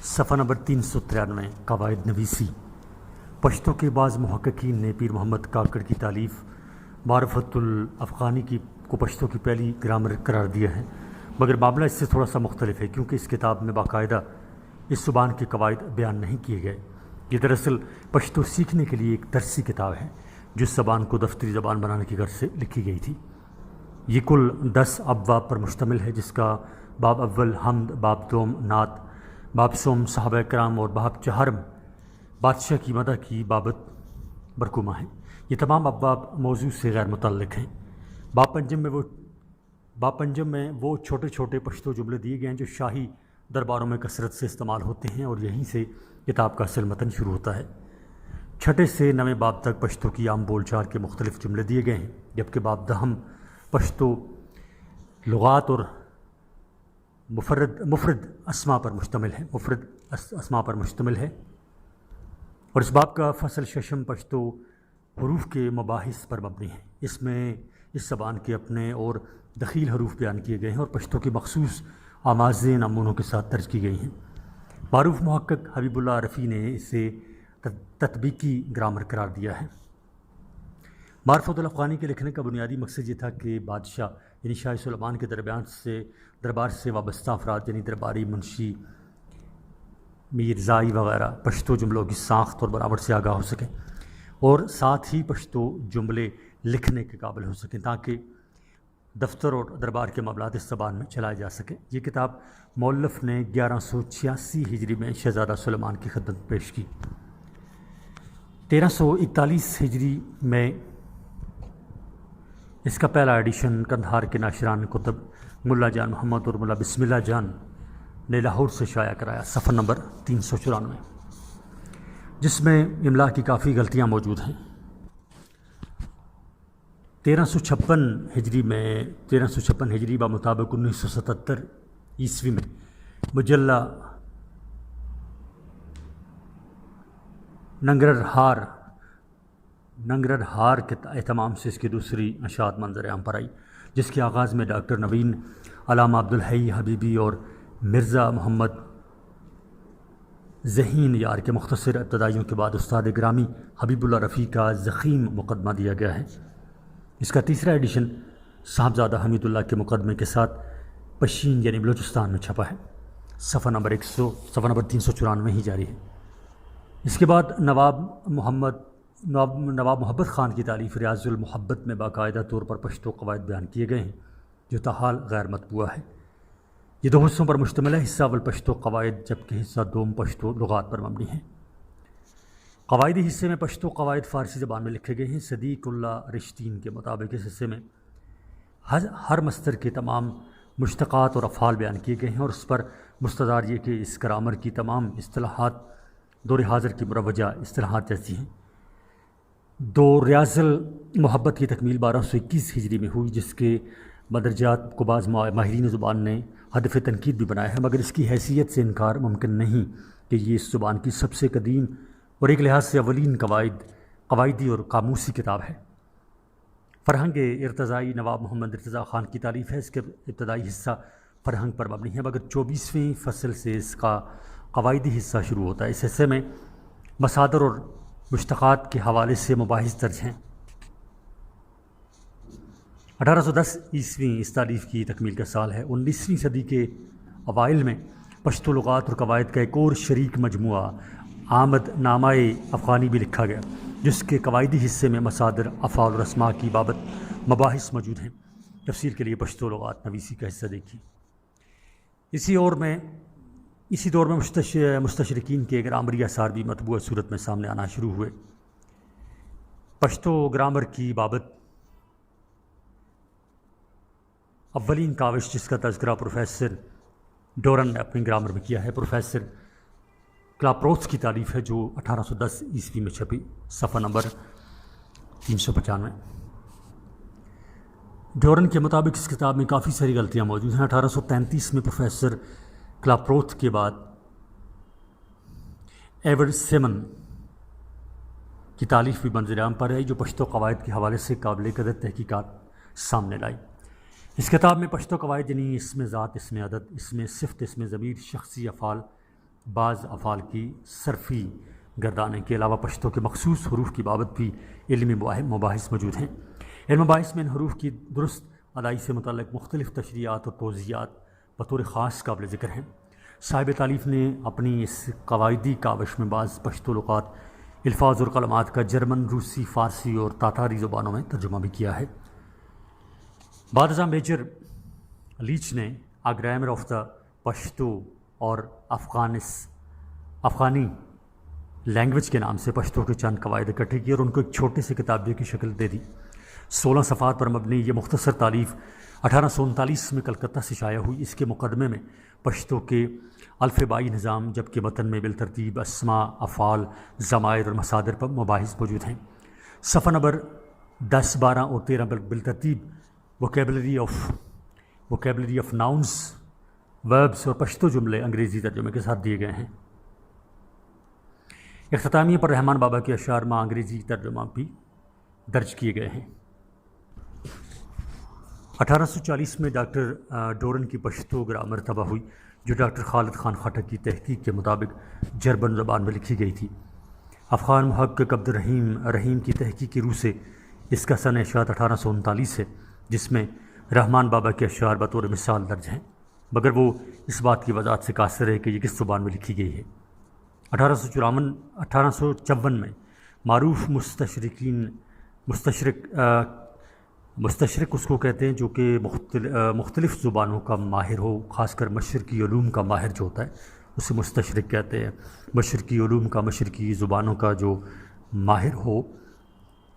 صفحہ نمبر 393 قواعد نویسی۔ پشتو کے بعض محققین نے پیر محمد کاکڑ کی تالیف معرفت الافغانی کو پشتو کی پہلی گرامر قرار دیا ہے، مگر معاملہ اس سے تھوڑا سا مختلف ہے کیونکہ اس کتاب میں باقاعدہ اس زبان کے قواعد بیان نہیں کیے گئے۔ یہ دراصل پشتو سیکھنے کے لیے ایک درسی کتاب ہے جو اس زبان کو دفتری زبان بنانے کی غرض سے لکھی گئی تھی۔ یہ کل 10 ابواب پر مشتمل ہے، جس کا باب اول حمد، باب دوم نعت، باب سوم صحابہ کرام اور باب چہارم بادشاہ کی مدح کی بابت برکمہ ہیں۔ یہ تمام ابواب موضوع سے غیر متعلق ہیں۔ باب پنجم میں وہ چھوٹے چھوٹے پشتو جملے دیے گئے ہیں جو شاہی درباروں میں کثرت سے استعمال ہوتے ہیں، اور یہیں سے کتاب کا اصل متن شروع ہوتا ہے۔ چھٹے سے 9ویں باب تک پشتو کی عام بول چال کے مختلف جملے دیے گئے ہیں، جبکہ باب دہم پشتو لغات اور مفرد اسما پر مشتمل ہے، اور اس باب کا فصل ششم پشتو حروف کے مباحث پر مبنی ہے۔ اس میں اس زبان کے اپنے اور دخیل حروف بیان کیے گئے ہیں اور پشتو کے مخصوص آمازیں نمونوں کے ساتھ درج کی گئی ہیں۔ معروف محقق حبیب اللہ عرفی نے اسے تطبیقی گرامر قرار دیا ہے۔ معرفت الافغانی کے لکھنے کا بنیادی مقصد یہ تھا کہ بادشاہ یعنی شاہ سلیمان کے دربار سے وابستہ افراد یعنی درباری، منشی، میرزائی وغیرہ پشتو جملوں کی ساخت اور بناوٹ سے آگاہ ہو سکیں، اور ساتھ ہی پشتو جملے لکھنے کے قابل ہو سکیں تاکہ دفتر اور دربار کے معاملات اس زبان میں چلائے جا سکیں۔ یہ کتاب مؤلف نے 1186 ہجری میں شہزادہ سلیمان کی خدمت میں پیش کی۔ 1341 ہجری میں اس کا پہلا ایڈیشن قندھار کے ناشران کتب ملا جان محمد اور ملا بسم اللہ جان نے لاہور سے شائع کرایا، صفحہ نمبر 394، جس میں املا کی کافی غلطیاں موجود ہیں۔ 1356 ہجری بمطابق 1977 عیسوی میں مجلہ ننگرر ہار کے اہتمام سے اس کی دوسری اشاعت منظر عام پر آئی، جس کے آغاز میں ڈاکٹر نوین، علامہ عبدالحی حبیبی اور مرزا محمد ذہین یار کے مختصر ابتدائیوں کے بعد استاد گرامی حبیب اللہ رفیع کا ضخیم مقدمہ دیا گیا ہے۔ اس کا تیسرا ایڈیشن صاحبزادہ حمید اللہ کے مقدمے کے ساتھ پشین یعنی بلوچستان میں چھپا ہے، صفحہ نمبر 394 ہی جاری ہے۔ اس کے بعد نواب محبت خان کی تالیف ریاض المحبت میں باقاعدہ طور پر پشتو قواعد بیان کیے گئے ہیں جو تاحال غیر مطبوعہ ہے۔ یہ 2 حصوں پر مشتمل ہے، حصہ اول پشتو قواعد جبکہ حصہ دوم پشتو لغات پر مبنی ہے۔ قواعدی حصے میں پشتو قواعد فارسی زبان میں لکھے گئے ہیں۔ صدیق اللہ رشتین کے مطابق اس حصے میں ہر مصدر کے تمام مشتقات اور افعال بیان کیے گئے ہیں، اور اس پر مستدار یہ کہ اس گرامر کی تمام اصطلاحات دور حاضر کی مروجہ اصطلاحات جیسی ہیں۔ ریاض المحبت کی تکمیل 1221 ہجری میں ہوئی، جس کے مدرجات کو بعض ماہرین زبان نے ہدف تنقید بھی بنایا ہے، مگر اس کی حیثیت سے انکار ممکن نہیں کہ یہ اس زبان کی سب سے قدیم اور ایک لحاظ سے اولین قواعدی اور قاموسی کتاب ہے۔ فرہنگ ارتضائی نواب محمد ارتضیٰ خان کی تالیف ہے۔ اس کے ابتدائی حصہ فرہنگ پر مبنی ہے، مگر 24ویں فصل سے اس کا قواعدی حصہ شروع ہوتا ہے۔ اس حصے میں مصادر اور مشتقات کے حوالے سے مباحث درج ہیں۔ 1810 عیسوی اس تالیف کی تکمیل کا سال ہے۔ 19ویں صدی کے اوائل میں پشتو لغات اور قواعد کا ایک اور شریک مجموعہ آمد نامہ افغانی بھی لکھا گیا، جس کے قواعدی حصے میں مصادر، افعال اور اسماء کی بابت مباحث موجود ہیں۔ تفصیل کے لیے پشتو لغات نویسی کا حصہ دیکھیے۔ اسی دور میں مستشرقین کے گرامری آثار بھی مطبوع صورت میں سامنے آنا شروع ہوئے۔ پشتو گرامر کی بابت اولین کاوش جس کا تذکرہ پروفیسر ڈورن نے اپنی گرامر میں کیا ہے، پروفیسر کلاپروتس کی تالیف ہے جو 1810 عیسوی میں چھپی، صفحہ نمبر 395۔ ڈورن کے مطابق اس کتاب میں کافی ساری غلطیاں موجود ہیں۔ 1833 میں پروفیسر کلاپروتھ کے بعد ایورڈ سیمن کی تالیف بھی منظر عام پر آئی، جو پشتو قواعد کے حوالے سے قابل قدر تحقیقات سامنے لائی۔ اس کتاب میں پشتو قواعد یعنی اسم ذات، اسم عدد، اسم صفت، اسم ضمیر، شخصی افعال، بعض افعال کی صرفی گردانے کے علاوہ پشتو کے مخصوص حروف کی بابت بھی علمی مباحث موجود ہیں۔ علم مباحث میں ان حروف کی درست ادائی سے متعلق مختلف تشریحات اور توضیحات بطور خاص قابل ذکر ہیں۔ صاحب تالیف نے اپنی اس قواعدی کاوش میں بعض پشتو لغات، الفاظ اور کلمات کا جرمن، روسی، فارسی اور تاتاری زبانوں میں ترجمہ بھی کیا ہے۔ بعد ازاں میجر لیچ نے اے گرامر آف دا پشتو اور افغانی لینگویج کے نام سے پشتو کے چند قواعد اکٹھے کیے اور ان کو ایک چھوٹے سے کتابیہ کی شکل دے دی۔ 16 صفحات پر مبنی یہ مختصر تالیف 1839 میں کلکتہ سے شائع ہوئی۔ اس کے مقدمے میں پشتو کے الفبائی نظام، جبکہ متن میں بالترتیب اسماء، افعال، ضمائر اور مصادر پر مباحث موجود ہیں۔ صفحہ نمبر 10، 12 اور 13 بالترتیب ووکیبلری آف ناؤنز، وربس اور پشتو جملے انگریزی ترجمے کے ساتھ دیے گئے ہیں۔ اختتامیہ پر رحمان بابا کے اشعار مع انگریزی ترجمہ بھی درج کیے گئے ہیں۔ 1840 میں ڈاکٹر ڈورن کی پشتو گرامر طبع ہوئی، جو ڈاکٹر خالد خان خٹک کی تحقیق کے مطابق جرمن زبان میں لکھی گئی تھی۔ افغان محقق عبد الرحیم کی تحقیق کی روح سے اس کا سن اشاعت 1839 ہے، جس میں رحمان بابا کے اشعار بطور مثال درج ہیں، مگر وہ اس بات کی وضاحت سے قاصر ہے کہ یہ کس زبان میں لکھی گئی ہے۔ 1854 میں معروف مستشرق اس کو کہتے ہیں جو کہ مختلف زبانوں کا ماہر ہو، خاص کر مشرقی علوم کا ماہر جو ہوتا ہے اسے مستشرق کہتے ہیں۔ مشرقی علوم کا، مشرقی زبانوں کا جو ماہر ہو،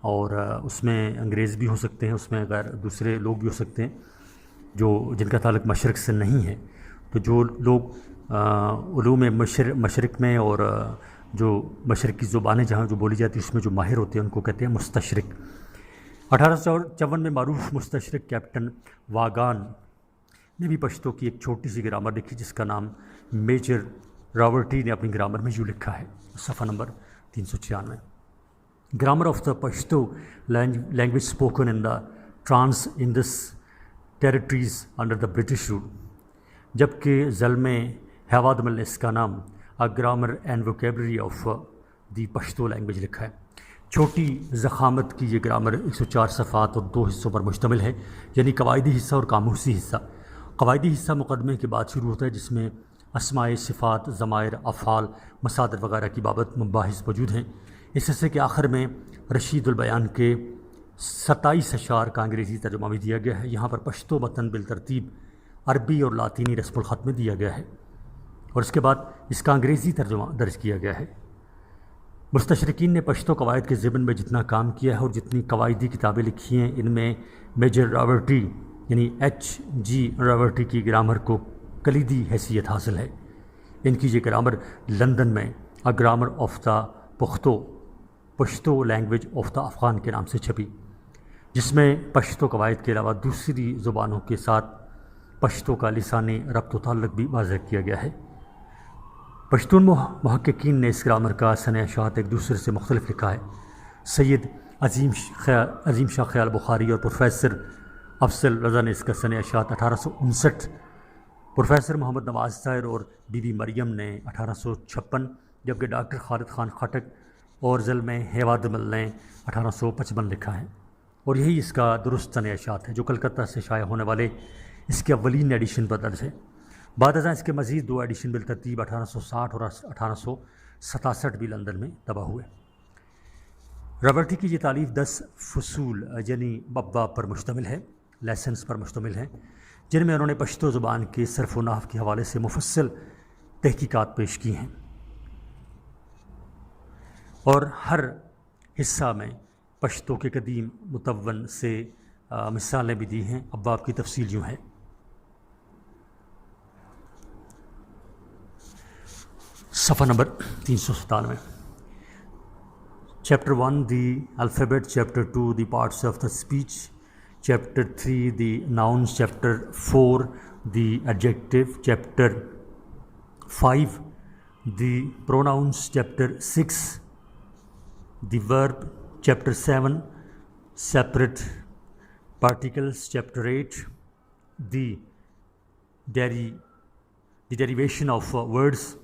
اور اس میں انگریز بھی ہو سکتے ہیں، اس میں غیر دوسرے لوگ بھی ہو سکتے ہیں جن کا تعلق مشرق سے نہیں ہے۔ تو جو لوگ علوم مشرق میں اور جو مشرقی زبانیں جہاں جو بولی جاتی ہیں اس میں جو ماہر ہوتے ہیں ان کو کہتے ہیں مستشرق۔ 1854 میں معروف مستشرق کیپٹن واگان نے بھی پشتو کی ایک چھوٹی سی گرامر لکھی، جس کا نام میجر راورٹی نے اپنی گرامر میں یوں لکھا ہے۔ صفحہ نمبر 396، grammar of the Pashto language spoken in the trans Indus territories under the British rule, جبکہ زلمے ہیوادمل نے اس کا نام a grammar and vocabulary of the Pashto language لکھا ہے۔ چھوٹی ضخامت کی یہ گرامر 104 صفحات اور 2 حصوں پر مشتمل ہے، یعنی قواعدی حصہ اور قاموسی حصہ۔ قواعدی حصہ مقدمے کے بعد شروع ہوتا ہے، جس میں اسماء، صفات، ضمائر، افعال، مصادر وغیرہ کی بابت مباحث موجود ہیں۔ اس حصے کے آخر میں رشید البیان کے 27 اشعار کا انگریزی ترجمہ بھی دیا گیا ہے۔ یہاں پر پشتو متن بالترتیب عربی اور لاطینی رسم الخط میں دیا گیا ہے، اور اس کے بعد اس کا انگریزی ترجمہ درج کیا گیا ہے۔ مستشرقین نے پشتو قواعد کے ضمن میں جتنا کام کیا ہے اور جتنی قواعدی کتابیں لکھی ہیں، ان میں میجر راورٹی یعنی H.G. راورٹی کی گرامر کو کلیدی حیثیت حاصل ہے۔ ان کی یہ گرامر لندن میں a grammar of the Pashto language of the Afghan کے نام سے چھپی، جس میں پشتو قواعد کے علاوہ دوسری زبانوں کے ساتھ پشتو کا لسانی ربط و تعلق بھی واضح کیا گیا ہے۔ پشتون محققین نے اس گرامر کا سن اشاعت ایک دوسرے سے مختلف لکھا ہے۔ سید عظیم شاہ خیال بخاری اور پروفیسر افضل رضا نے اس کا سن اشاعت 1859، پروفیسر محمد نواز طاہر اور بی بی مریم نے 1856، جبکہ ڈاکٹر خالد خان خٹک اور زلمے ہیوادمل نے 1855 لکھا ہے، اور یہی اس کا درست سن اشاعت ہے جو کلکتہ سے شائع ہونے والے اس کے اولین ایڈیشن پر درج ہے۔ بعد ازاں اس کے مزید 2 ایڈیشن بالترتیب 1860 اور 1867 بھی لندن میں طبع ہوئے۔ راورٹی کی یہ تالیف 10 فصول یعنی ابواب پر مشتمل ہے، لیسنز پر مشتمل ہیں، جن میں انہوں نے پشتو زبان کے صرف و نحو کے حوالے سے مفصل تحقیقات پیش کی ہیں، اور ہر حصہ میں پشتو کے قدیم متون سے مثالیں بھی دی ہیں۔ ابواب کی تفصیل یوں ہے۔ صفحہ number 397، chapter 1 the alphabet, chapter 2 the parts of the speech, chapter 3 the nouns, chapter 4 the adjective, chapter 5 the pronouns, chapter 6 دی ورب، chapter 7 separate particles, chapter 8 the derivation of words,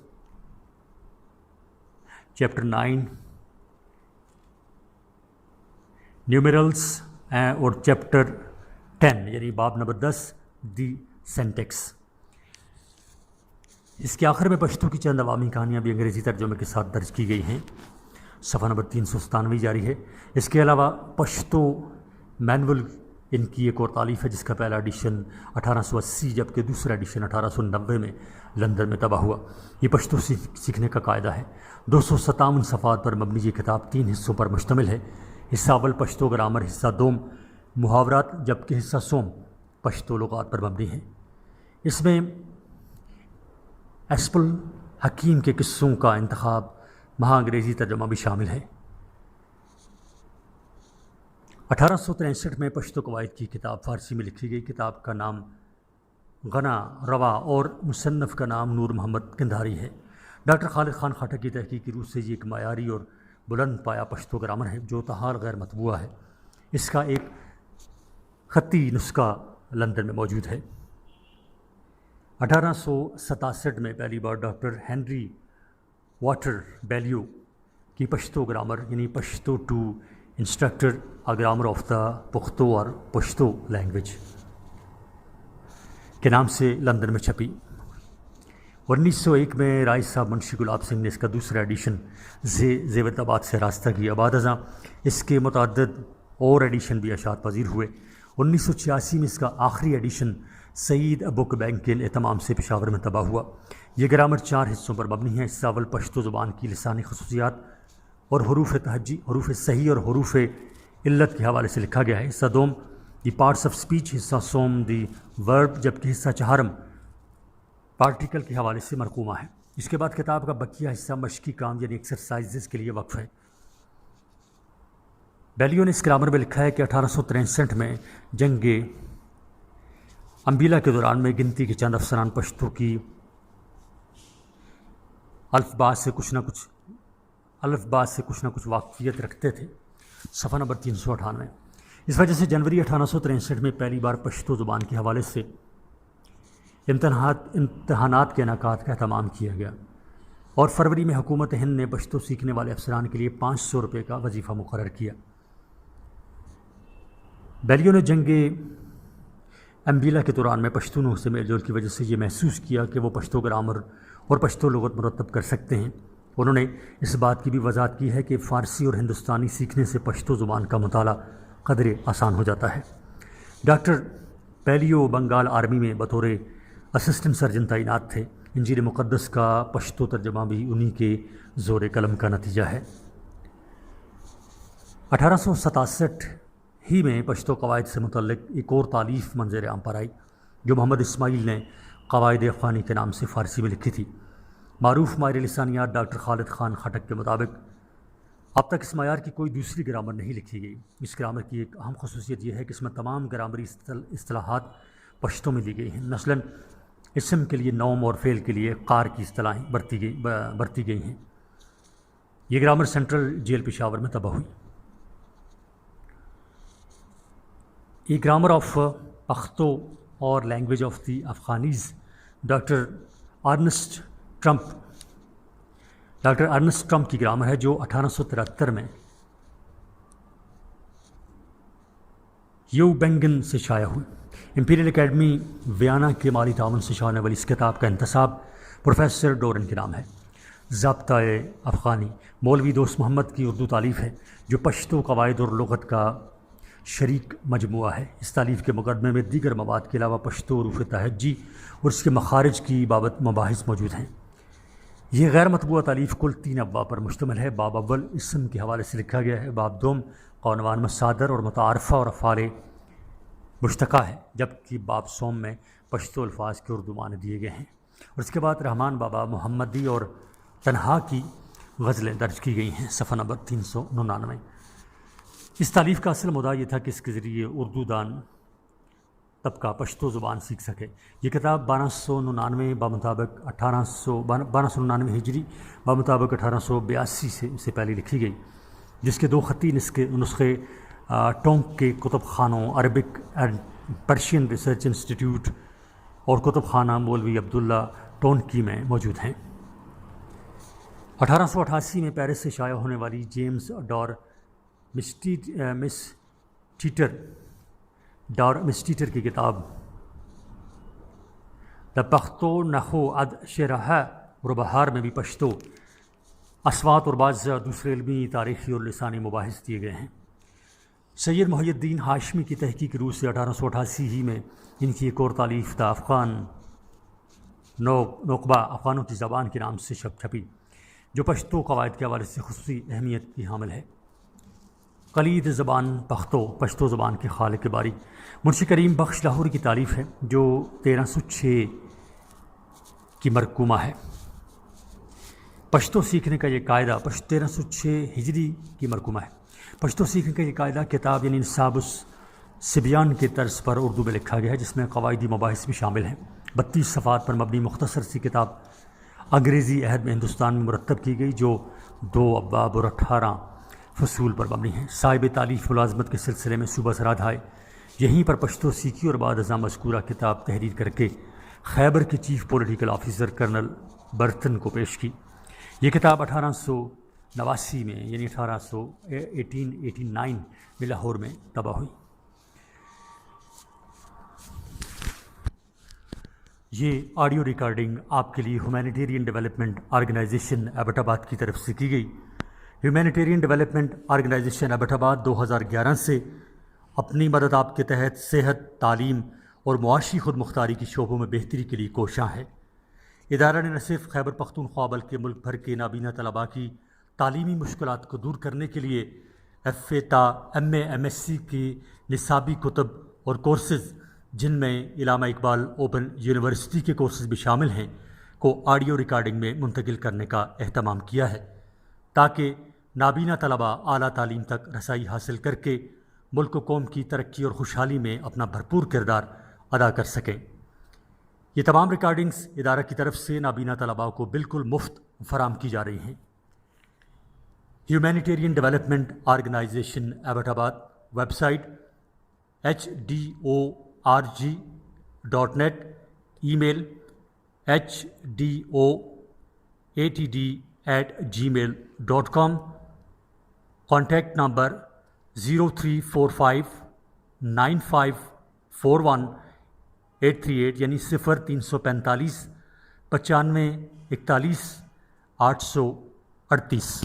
chapter 9 numerals اور چیپٹر 10 یعنی باب number 10 the syntax. اس کے آخر میں پشتو کی چند عوامی کہانیاں بھی انگریزی ترجمے کے ساتھ درج کی گئی ہیں، صفحہ نمبر 397 جاری ہے۔ اس کے علاوہ پشتو مینول ان کی ایک اور تالیف ہے جس کا پہلا ایڈیشن 1880 جبکہ دوسرا ایڈیشن 1890 میں لندن میں طبع ہوا۔ یہ پشتو سیکھنے کا قاعدہ ہے۔ 257 صفحات پر مبنی یہ کتاب 3 حصوں پر مشتمل ہے۔ حصہ اول پشتو گرامر، حصہ دوم محاورات جبکہ حصہ سوم پشتو لغات پر مبنی ہے۔ اس میں اسپ الحکیم کے قصوں کا انتخاب مہا انگریزی ترجمہ بھی شامل ہے۔ 1863 میں پشتو قواعد کی کتاب فارسی میں لکھی گئی۔ کتاب کا نام غنا روا اور مصنف کا نام نور محمد قندھاری ہے۔ ڈاکٹر خالد خان خٹک کی تحقیق کی روح سے یہ ایک معیاری اور بلند پایا پشتو گرامر ہے جو تاحال غیر مطبوعہ ہے۔ اس کا ایک خطی نسخہ لندن میں موجود ہے۔ 1867 میں پہلی بار ڈاکٹر ہنری واٹر بیلیو کی پشتو گرامر یعنی Pashto to instructor a grammar of the Pakhto اور پشتو لینگویج کے نام سے لندن میں چھپی۔ 1901 میں رائے صاحب منشی گلاب سنگھ نے اس کا دوسرا ایڈیشن زیورت آباد سے راستہ کیا۔ بعد ازاں اس کے متعدد اور ایڈیشن بھی اشاعت پذیر ہوئے۔ 1986 میں اس کا آخری ایڈیشن سعید بک بینک کے اہتمام سے پشاور میں طبع ہوا۔ یہ گرامر 4 حصوں پر مبنی ہے۔ حصہ اول پشتو زبان کی لسانی خصوصیات اور حروف تہجی، حروف صحیح اور حروف علت کے حوالے سے لکھا گیا ہے۔ حصہ دوم دی پارٹس آف اسپیچ، حصہ سوم دی ورب جبکہ حصہ چہارم پارٹیکل کے حوالے سے مرقومہ ہے۔ اس کے بعد کتاب کا بقیہ حصہ مشقی کام یعنی ایکسرسائزز کے لیے وقف ہے۔ بیلیو نے اس گرامر میں لکھا ہے کہ 1863 میں جنگ امبیلا کے دوران میں گنتی کے چند افسران پشتو کی الفبا سے کچھ نہ کچھ واقفیت رکھتے تھے، صفحہ نمبر 398۔ اس وجہ سے جنوری 1863 میں پہلی بار پشتو زبان کے حوالے سے امتحانات کے انعقاد کا اہتمام کیا گیا اور فروری میں حکومت ہند نے پشتو سیکھنے والے افسران کے لیے 500 روپے کا وظیفہ مقرر کیا۔ بیلیو نے جنگ امبیلا کے دوران میں پشتونوں سے میل جول کی وجہ سے یہ محسوس کیا کہ وہ پشتو گرامر اور پشتو لغت مرتب کر سکتے ہیں۔ انہوں نے اس بات کی بھی وضاحت کی ہے کہ فارسی اور ہندوستانی سیکھنے سے پشتو زبان کا مطالعہ قدرے آسان ہو جاتا ہے۔ ڈاکٹر بیلیو بنگال آرمی میں بطور اسسٹنٹ سرجن تعینات تھے۔ انجیل مقدس کا پشتو ترجمہ بھی انہی کے زور قلم کا نتیجہ ہے۔ 1867 ہی میں پشتو قواعد سے متعلق ایک اور تالیف منظر عام پر آئی جو محمد اسماعیل نے قواعد افغانی کے نام سے فارسی میں لکھی تھی۔ معروف ماہر لسانیات ڈاکٹر خالد خان خٹک کے مطابق اب تک اس معیار کی کوئی دوسری گرامر نہیں لکھی گئی۔ اس گرامر کی ایک اہم خصوصیت یہ ہے کہ اس میں تمام گرامری اصطلاحات پشتو میں دی گئی ہیں۔ مثلاً اسم کے لیے نوم اور فعل کے لیے قار کی اصطلاحیں برتی گئی ہیں۔ یہ گرامر سینٹرل جیل پشاور میں طبع ہوئی۔ یہ grammar of Pakhto or language of the Afghans doctor Ernest Trumpp کی گرامر ہے جو 1873 میں یو بینگن سے شائع ہوئی۔ امپیریل اکیڈمی ویانا کے مالی تعاون سے شائع ہونے والی اس کتاب کا انتساب پروفیسر ڈورن کے نام ہے۔ ضابطۂ افغانی مولوی دوست محمد کی اردو تالیف ہے جو پشتو قواعد اور لغت کا شریک مجموعہ ہے۔ اس تالیف کے مقدمے میں دیگر مواد کے علاوہ پشتو حروف تہجی اور اس کے مخارج کی بابت مباحث موجود ہیں۔ یہ غیر مطبوعہ تالیف کل 3 ابواب پر مشتمل ہے۔ باب اول اسم کے حوالے سے لکھا گیا ہے، باب دوم عنوان مصادر اور متعارفہ اور افعال مشتقہ ہے، جبکہ باب سوم میں پشتو الفاظ کے اردو معنی دیے گئے ہیں، اور اس کے بعد رحمان بابا محمدی اور تنہا کی غزلیں درج کی گئی ہیں، صفحہ نمبر 399۔ اس تالیف کا اصل مدعا یہ تھا کہ اس کے ذریعے اردو دان طبقہ پشتو زبان سیکھ سکے۔ یہ کتاب 1299 بمطابق 1299 ہجری بمطابق 1882 سے پہلے لکھی گئی، جس کے 2 خطی نسخے ٹونک کے کتب خانوں Arabic and Persian research institute اور کتب خانہ مولوی عبداللہ ٹونکی میں موجود ہیں۔ 1888 میں پیرس سے شائع ہونے والی جیمز ڈار مسٹیٹر کی کتاب دا پختو نخو اد شرح اور بہار میں بھی پشتو اسوات اور بعض دوسرے علمی تاریخی اور لسانی مباحث دیے گئے ہیں۔ سید محی الدین ہاشمی کی تحقیق روح سے 1888 ہی میں ان کی ایک اور تالیف دا افغان نقبہ افغانوں کی زبان کے نام سے چھپی، جو پشتو قواعد کے حوالے سے خصوصی اہمیت کی حامل ہے۔ کلید زبان پشتو زبان کے خالق باری منشی کریم بخش لاہور کی تالیف ہے، جو 1306 کی مرقومہ ہے۔ پشتو سیکھنے کا یہ قاعدہ 1306 ہجری کی مرقومہ ہے۔ پشتو سیکھنے کا یہ قاعدہ کتاب یعنی نصاب الصبیان کے طرز پر اردو میں لکھا گیا ہے، جس میں قواعدی مباحث بھی شامل ہیں۔ 32 صفحات پر مبنی مختصر سی کتاب انگریزی عہد میں ہندوستان میں مرتب کی گئی، جو 2 ابواب اور 18 فصول پر مبنی ہے۔ صاحب تالیف ملازمت کے سلسلے میں صوبہ سرحد آئے، یہیں پر پشتو سیکھی اور بعد ازاں مذکورہ کتاب تحریر کر کے خیبر کے چیف پولیٹیکل آفیسر کرنل برتن کو پیش کی۔ یہ کتاب 1889 میں یعنی 1889 میں لاہور میں طبع ہوئی۔ یہ آڈیو ریکارڈنگ آپ کے لیے ہیومینیٹیرین ڈیولپمنٹ آرگنائزیشن ایبٹ آباد کی طرف سے کی گئی۔ ہیومینیٹیرین ڈیولپمنٹ آرگنائزیشن ایبٹ آباد 2011 سے اپنی مدد آپ کے تحت صحت، تعلیم اور معاشی خود مختاری کی شعبوں میں بہتری کے لیے کوشاں ہے۔ ادارہ نے نہ صرف خیبر پختونخوا بلکہ ملک بھر کے نابینا طلباء کی تعلیمی مشکلات کو دور کرنے کے لیے ایف اے تا M A M S C کی نصابی کتب اور کورسز، جن میں علامہ اقبال اوپن یونیورسٹی کے کورسز بھی شامل ہیں، کو آڈیو ریکارڈنگ میں منتقل کرنے کا اہتمام کیا ہے، تاکہ نابینا طلباء اعلیٰ تعلیم تک رسائی حاصل کر کے ملک و قوم کی ترقی اور خوشحالی میں اپنا بھرپور کردار ادا کر سکیں۔ یہ تمام ریکارڈنگز ادارہ کی طرف سے نابینا طلباء کو بالکل مفت فراہم کی جا رہی ہیں۔ Humanitarian development organization Abbottabad website HDORG.net، email HDOATD@gmail.com، contact number 03459541 یعنی 0345 95 41 838۔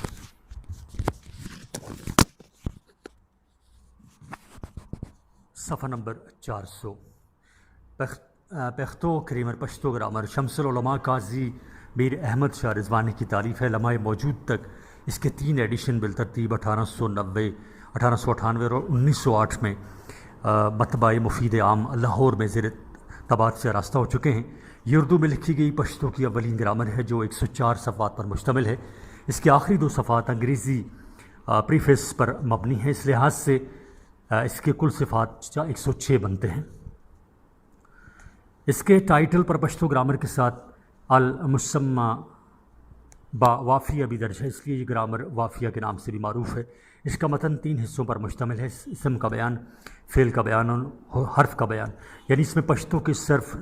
صفحہ نمبر 400۔ پختو کریمر پشتو گرامر شمس العلماء قاضی میر احمد شاہ رضوانی کی تالیف ہے۔ لمحہ موجود تک اس کے 3 ایڈیشن بالترتیب 1890، 1898 اور 1908 میں مطبع مفید عام لاہور میں زیر طباعت سے آراستہ ہو چکے ہیں۔ یہ اردو میں لکھی گئی پشتو کی اولین گرامر ہے، جو 104 صفحات پر مشتمل ہے۔ اس کے آخری 2 صفحات انگریزی پریفیس پر مبنی ہیں، اس لحاظ سے اس کے کل صفحات 106 بنتے ہیں۔ اس کے ٹائٹل پر پشتو گرامر کے ساتھ المسمى با وافیہ بھی درج ہے، اس لیے یہ گرامر وافیہ کے نام سے بھی معروف ہے۔ اس کا متن 3 حصوں پر مشتمل ہے: اسم کا بیان، فعل کا بیان اور حرف کا بیان، یعنی اس میں پشتو کے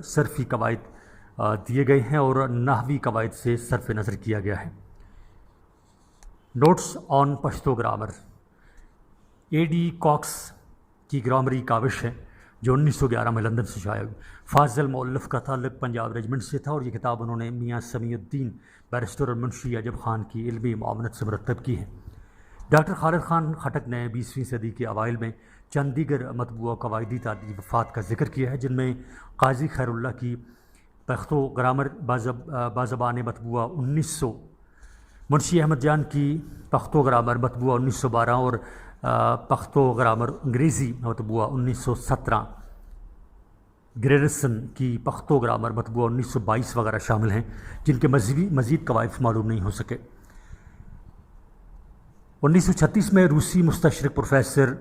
صرفی قواعد دیے گئے ہیں اور نحوی قواعد سے صرف نظر کیا گیا ہے۔ نوٹس آن پشتو گرامر AD کاکس کی گرامری کاوش ہے، جو 1911 میں لندن سے شائع ہوئی۔ فاضل مؤلف کا تعلق پنجاب ریجمنٹ سے تھا اور یہ کتاب انہوں نے میاں سمیع الدین بیرسٹر اور منشی عجب خان کی علمی معاونت سے مرتب کی ہے۔ ڈاکٹر خالد خان خٹک نے 20ویں صدی کے اوائل میں چند دیگر مطبوعہ قواعدی تالیفات کا ذکر کیا ہے، جن میں قاضی خیر اللہ کی پختو گرامر بازبان مطبوعہ 1900، منشی احمد جان کی پختو گرامر مطبوعہ 1912 اور پختو گرامر انگریزی مطبوعہ 1917، گریرسن کی پختو گرامر مطبوعہ 1922 وغیرہ شامل ہیں، جن کے مزید قواعد معلوم نہیں ہو سکے۔ 1936 میں روسی مستشرق پروفیسر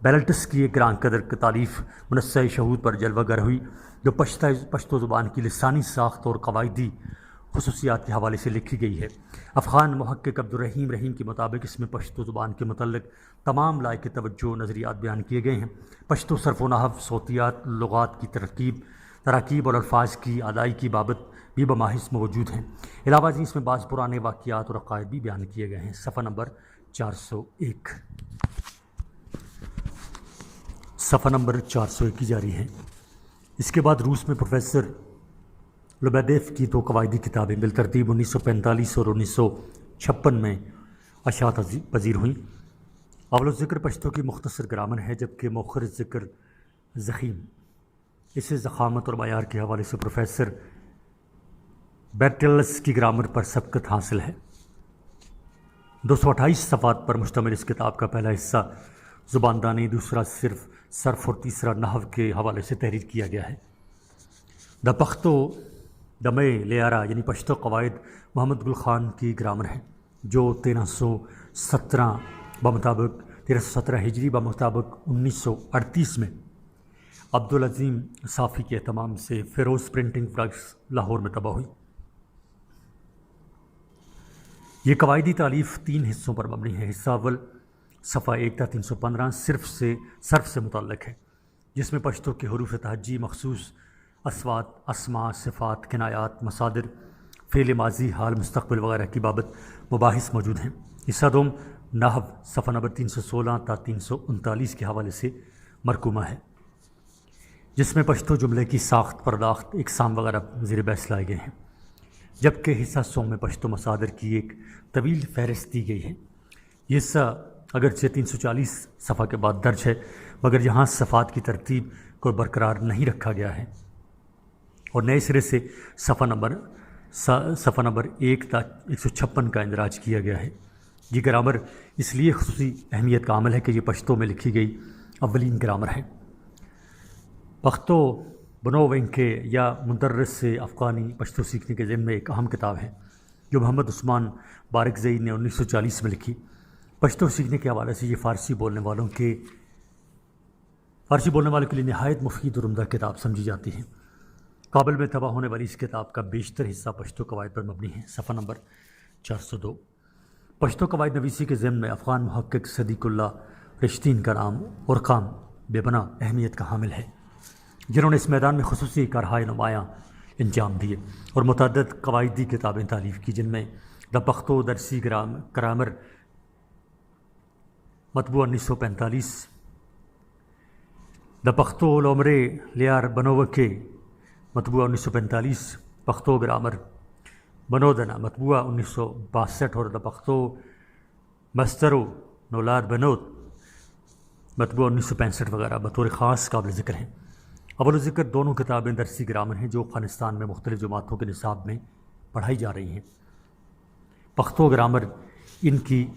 بیلٹس کی ایک گران قدر تالیف منصہ شہود پر جلوہ گر ہوئی، جو پشتو زبان کی لسانی ساخت اور قواعدی خصوصیات کے حوالے سے لکھی گئی ہے۔ افغان محقق عبدالرحیم رحیم کے مطابق اس میں پشتو زبان کے متعلق تمام لائق توجہ نظریات بیان کیے گئے ہیں۔ پشتو صرف و نحو، صوتیات، لغات کی تراکیب اور الفاظ کی ادائی کی بابت بھی بماحث موجود ہیں۔ علاوہ ازیں اس میں بعض پرانے واقعات اور عقائد بھی بیان کیے گئے ہیں۔ صفحہ نمبر 401 صفحہ نمبر 401 کی جاری ہے۔ اس کے بعد روس میں پروفیسر لوبیدیف کی دو قواعدی کتابیں بالترتیب 1945 اور 1956 میں اشاعت پذیر ہوئیں۔ اول ذکر پشتو کی مختصر گرامر ہے، جبکہ مؤخر ذکر ضخیم اسے ضخامت اور معیار کے حوالے سے پروفیسر بیرٹلس کی گرامر پر سبقت حاصل ہے۔ 228 صفحات پر مشتمل اس کتاب کا پہلا حصہ زباندانی، دوسرا صرف صرف اور تیسرا نحو کے حوالے سے تحریر کیا گیا ہے۔ دا پختو دمے لیارا یعنی پشتو قواعد محمد گل خان کی گرامر ہے، جو 1317 ہجری بمطابق 1938 میں عبدالعظیم صافی کے اہتمام سے فیروز پرنٹنگ پریس لاہور میں طبع ہوئی۔ یہ قواعدی تالیف 3 حصوں پر مبنی ہے۔ حصہ اول صفحہ 1 تا 315 صرف سے متعلق ہے، جس میں پشتو کے حروف تہجی، مخصوص اصوات، اسماء، صفات، کنایات، مصادر، فعل ماضی، حال، مستقبل وغیرہ کی بابت مباحث موجود ہیں۔ حصہ دوم نحو صفحہ نمبر 316 تا 339 کے حوالے سے مرقومہ ہے، جس میں پشتو جملے کی ساخت، پرداخت، اقسام وغیرہ زیر بحث لائے گئے ہیں، جبکہ حصہ سوم میں پشتو مصادر کی ایک طویل فہرست دی گئی ہے۔ یہ حصہ اگرچہ 340 صفحہ کے بعد درج ہے، مگر یہاں صفحات کی ترتیب کو برقرار نہیں رکھا گیا ہے اور نئے سرے سے صفحہ نمبر 1 تا 156 کا اندراج کیا گیا ہے۔ یہ گرامر اس لیے خصوصی اہمیت کا عامل ہے کہ یہ پشتو میں لکھی گئی اولین گرامر ہے۔ پختو بنو وینکے یا مدرس سے افغانی پشتو سیکھنے کے ضمن میں ایک اہم کتاب ہے، جو محمد عثمان بارکزئی نے 1940 میں لکھی۔ پشتو سیکھنے کے حوالے سے یہ فارسی بولنے والوں کے لیے نہایت مفید اور عمدہ کتاب سمجھی جاتی ہے۔ کابل میں طبع ہونے والی اس کتاب کا بیشتر حصہ پشتو قواعد پر مبنی ہے۔ صفحہ نمبر 402 پشتو قواعد نویسی کے ضمن میں افغان محقق صدیق اللہ رشتین کا نام اور کام بے پناہ اہمیت کا حامل ہے، جنہوں نے اس میدان میں خصوصی کارہائے نمایاں انجام دیے اور متعدد قواعدی کتابیں تالیف کی، جن میں دا پختو درسی گرامر مطبوع 1945، دا پختو لومرے لیار بنووکے مطبوع 1945، پختو گرامر بنودنا مطبوع 1962 اور دا پختو مسترو نولاد بنود مطبوع 1965 وغیرہ بطور خاص قابل ذکر ہیں۔ اول ذکر دونوں کتابیں درسی گرامر ہیں جو افغانستان میں مختلف جماعتوں کے نصاب میں پڑھائی جا رہی ہیں۔ پختو گرامر ان کی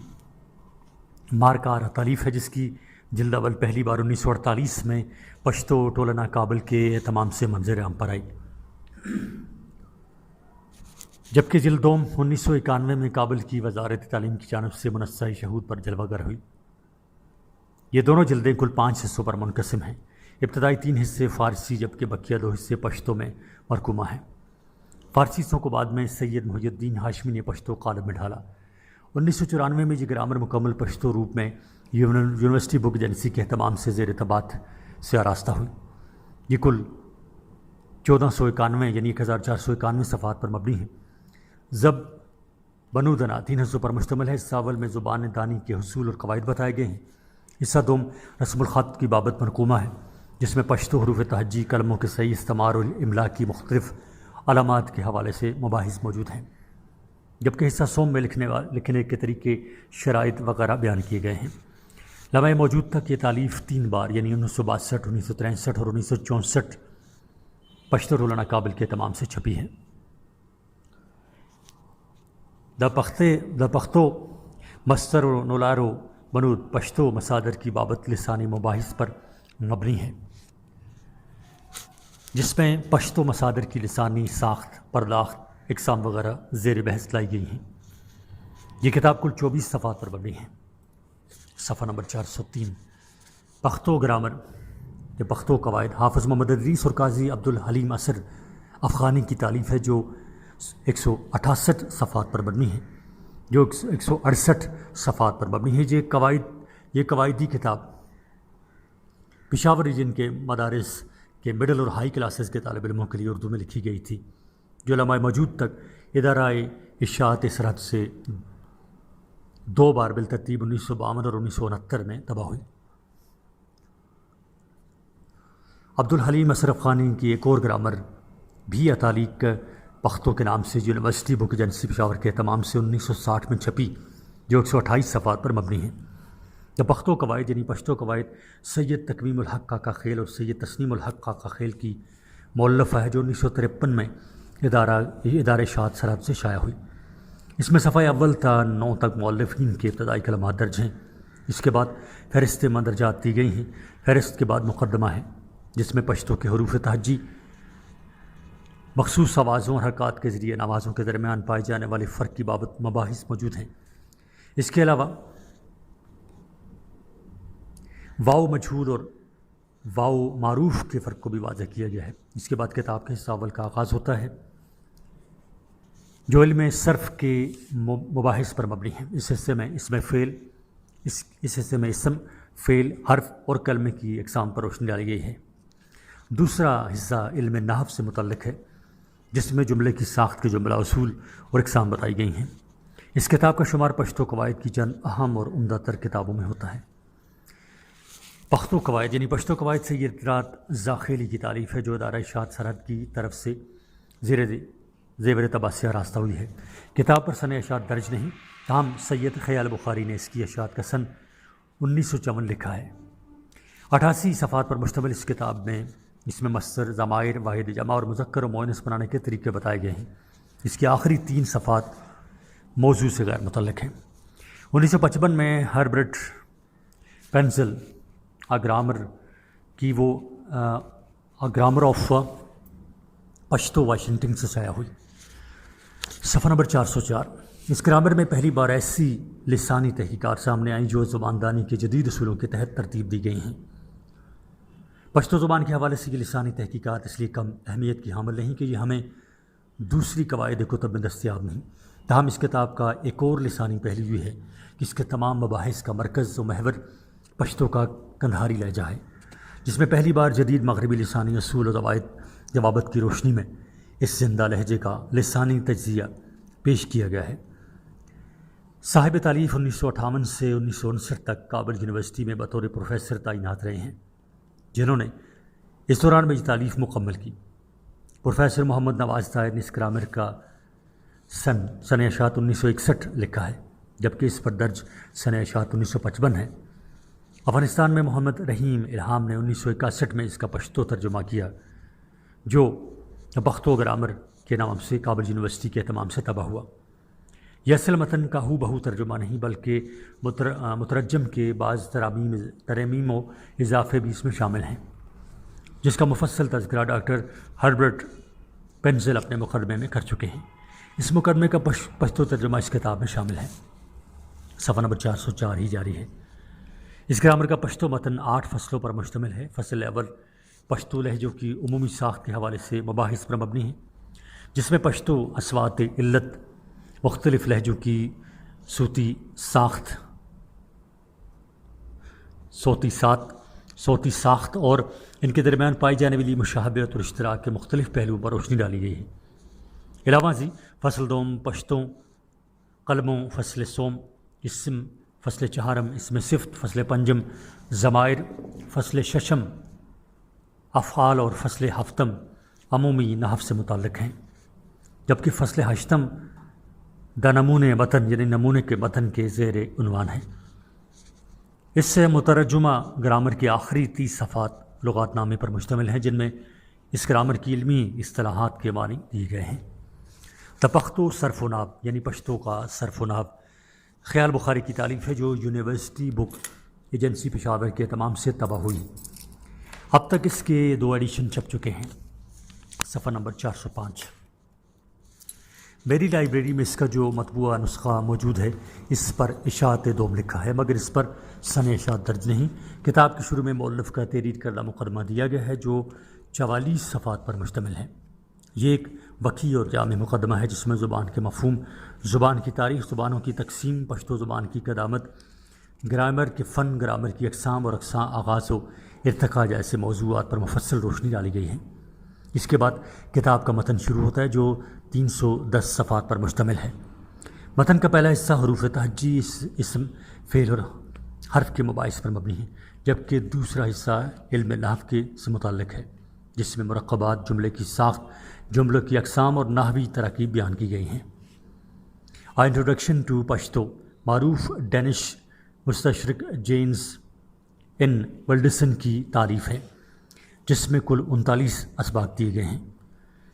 مارکار تالیف ہے، جس کی جلد اول پہلی بار 1948 میں پشتو ٹولنا کابل کے اہتمام سے منظر عام پر آئی، جبکہ جلد دوم 1991 میں کابل کی وزارت تعلیم کی جانب سے منصہ شہود پر جلوہ گر ہوئی۔ یہ دونوں جلدیں کل 5 حصوں پر منقسم ہیں۔ ابتدائی 3 حصے فارسی، جبکہ بقیہ 2 حصے پشتو میں مرقومہ ہیں۔ فارسی حصوں کو بعد میں سید محی الدین ہاشمی نے پشتو قالب میں ڈھالا۔ 1994 میں یہ گرامر مکمل پشتو روپ میں یونیورسٹی بک ایجنسی کے اہتمام سے زیر طباعت سے آراستہ ہوئی۔ یہ کل 1491 یعنی 1491 صفحات پر مبنی ہے۔ زب بنودنا 3 حصوں پر مشتمل ہے۔ حصہ اول میں زبان دانی کے حصول اور قواعد بتائے گئے ہیں۔ حصہ دوم رسم الخط کی بابت مرقومہ ہے، جس میں پشتو حروف تہجی، کلموں کے صحیح استعمال اور املاء کی مختلف علامات کے حوالے سے مباحث موجود ہیں، جبکہ حصہ سوم میں لکھنے کے طریقے، شرائط وغیرہ بیان کیے گئے ہیں۔ لمحہ موجود تک یہ تالیف 3 بار یعنی 1962، 1963 اور 1964 پشتو ٹولنا کابل کے تمام سے چھپی ہے۔ دا پختو مستر و نولارو بنود پشتو مصادر کی بابت لسانی مباحث پر مبنی ہے، جس میں پشتو مصادر کی لسانی ساخت، پرداخت، اقسام وغیرہ زیر بحث لائی گئی ہیں۔ یہ کتاب کل 24 صفحات پر مبنی ہے۔ صفحہ نمبر 403 پختو گرامر یا پختو قواعد حافظ محمد ادریس اور قاضی عبدالحلیم اثر افغانی کی تالیف ہے، جو 168 صفحات پر مبنی ہے، 168 صفحات پر مبنی ہے۔ یہ قواعدی کتاب پشاور ریجن کے مدارس کے مڈل اور ہائی کلاسز کے طالب علموں کے لیے اردو میں لکھی گئی تھی، جو لمحہ موجود تک ادارہ اشاعت سرحد سے 2 بار بالترتیب 1952 اور 1969 میں تباہ ہوئی۔ عبدالحلیم اشرف خانی کی ایک اور گرامر بھی اتالیق پختو کے نام سے یونیورسٹی بک ایجنسی پشاور کے اہتمام سے 1960 میں چھپی، جو 128 صفحات پر مبنی ہے۔ جب پختو قواعد یعنی پشتو قواعد سید تقویم الحق کاکا خیل اور سید تسنیم الحق کاکا خیل کی مؤلفہ ہے، جو 1953 میں ادارہ اشاعت سرحد سے شائع ہوئی۔ اس میں صفحہ اول تا 9 تک مؤلفین کے ابتدائی کلمات درج ہیں۔ اس کے بعد فہرست مندرجات دی گئی ہیں۔ فہرست کے بعد مقدمہ ہے، جس میں پشتو کے حروف تہجی، مخصوص آوازوں اور حرکات کے ذریعے آوازوں کے درمیان پائے جانے والے فرق کی بابت مباحث موجود ہیں۔ اس کے علاوہ واو مجہول اور واو معروف کے فرق کو بھی واضح کیا گیا ہے۔ اس کے بعد کتاب کے حصہ اول کا آغاز ہوتا ہے، جو علم صرف کے مباحث پر مبنی ہے۔ اس حصے میں اسم، فعل، حرف اور کلمے کی اقسام پر روشنی ڈالی گئی ہے۔ دوسرا حصہ علم نحو سے متعلق ہے، جس میں جملے کی ساخت کے جملہ اصول اور اقسام بتائی گئی ہیں۔ اس کتاب کا شمار پشتو قواعد کی چند اہم اور عمدہ تر کتابوں میں ہوتا ہے۔ پختو قواعد یعنی پشتو قواعد سے یہ اطلاعات زاخیلی کی تالیف ہے، جو ادارہ اشاعت سرحد کی طرف سے زیور تباہ راستہ ہوئی ہے۔ کتاب پر سن اشاعت درج نہیں، تاہم سید خیال بخاری نے اس کی اشاعت کا سن 1954 لکھا ہے۔ 88 صفحات پر مشتمل اس کتاب میں مصدر، ضمائر، واحد جمع اور مذکر و مؤنث بنانے کے طریقے بتائے گئے ہیں۔ اس کی آخری 3 صفحات موضوع سے غیر متعلق ہیں۔ 1955 میں ہربرٹ پینزل گرامر کی گرامر آف پشتو واشنگٹن سے شائع ہوئی۔ صفحہ نمبر 404۔ اس گرامر میں پہلی بار ایسی لسانی تحقیقات سامنے آئیں جو زباندانی کے جدید اصولوں کے تحت ترتیب دی گئی ہیں۔ پشتو زبان کے حوالے سے یہ لسانی تحقیقات اس لیے کم اہمیت کی حامل نہیں کہ یہ ہمیں دوسری قواعد کتب میں دستیاب نہیں، تاہم اس کتاب کا ایک اور لسانی پہلو یہ ہے کہ اس کے تمام مباحث کا مرکز و محور پشتو کا کندھاری لہجہ ہے، جس میں پہلی بار جدید مغربی لسانی اصول و ضوابط کی روشنی میں اس زندہ لہجے کا لسانی تجزیہ پیش کیا گیا ہے۔ صاحب تالیف 1958 سے 1959 تک کابل یونیورسٹی میں بطور پروفیسر تعینات رہے ہیں، جنہوں نے اس دوران میں یہ تالیف مکمل کی۔ پروفیسر محمد نواز طاہر نے اس گرامر کا سن اشاعت 1961 لکھا ہے، جبکہ اس پر درج سن اشاعت 1955 ہے۔ افغانستان میں محمد رحیم الہام نے 1961 میں اس کا پشتو ترجمہ کیا، جو پختو گرامر کے نام سے کابل یونیورسٹی کے اہتمام سے تباہ ہوا۔ یہ اصل متن کا ہو بہو ترجمہ نہیں، بلکہ مترجم کے بعض ترمیم و اضافے بھی اس میں شامل ہیں، جس کا مفصل تذکرہ ڈاکٹر ہربرٹ پینزل اپنے مقدمے میں کر چکے ہیں۔ اس مقدمے کا پشتو ترجمہ اس کتاب میں شامل ہے۔ صفحہ نمبر 404 ہی جاری ہے۔ اس گرامر کا پشتو متن 8 فصلوں پر مشتمل ہے۔ فصل اول پشتو لہجوں کی عمومی ساخت کے حوالے سے مباحث پر مبنی ہے، جس میں پشتو اصوات علت، مختلف لہجوں کی صوتی ساخت اور ان کے درمیان پائی جانے والی مشابہت اور اشتراک کے مختلف پہلوؤں پر روشنی ڈالی گئی ہے۔ علاوہ ازیں فصل دوم پشتوں قلموں، فصل سوم، اسم، فصل چہارم، اسم صفت، فصل پنجم، ضمائر، فصل ششم، افعال اور فصل ہفتم عمومی نحو سے متعلق ہیں، جبکہ فصل ہشتم نمونے متن یعنی نمونے کے متن کے زیر عنوان ہے۔ اس سے مترجمہ گرامر کی آخری 30 صفحات لغات نامے پر مشتمل ہیں، جن میں اس گرامر کی علمی اصطلاحات کے معنی دیے گئے ہیں۔ پختو صرف و نحو یعنی پشتو کا صرف و نحو خیال بخاری کی تالیف ہے، جو یونیورسٹی بک ایجنسی پشاور کے اہتمام سے تباہ ہوئی۔ اب تک اس کے 2 ایڈیشن چھپ چکے ہیں۔ صفحہ نمبر 405۔ میری لائبریری میں اس کا جو مطبوعہ نسخہ موجود ہے، اس پر اشاعت دوم لکھا ہے، مگر اس پر سن اشاعت درج نہیں۔ کتاب کے شروع میں مؤلف کا تحریر کردہ مقدمہ دیا گیا ہے، جو 44 صفحات پر مشتمل ہے۔ یہ ایک وسیع اور جامع مقدمہ ہے، جس میں زبان کے مفہوم، زبان کی تاریخ، زبانوں کی تقسیم، پشتو زبان کی قدامت، گرامر کے فن، گرامر کی اقسام اور آغاز و ارتقاء جیسے موضوعات پر مفصل روشنی ڈالی گئی ہے۔ اس کے بعد کتاب کا متن شروع ہوتا ہے، جو 310 صفحات پر مشتمل ہے۔ متن کا پہلا حصہ حروف تہجی اسم فعل اور حرف کے مباحث پر مبنی ہے، جبکہ دوسرا حصہ علم نحو کے سے متعلق ہے، جس میں مرکبات، جملے کی ساخت، جملوں کی اقسام اور نحوی تراکیب بیان کی گئی ہیں۔ انٹروڈکشن ٹو پشتو معروف ڈینش مستشرق جیمز ان ولڈسن کی تعریف ہے، جس میں کل 39 اسباق دیے گئے ہیں۔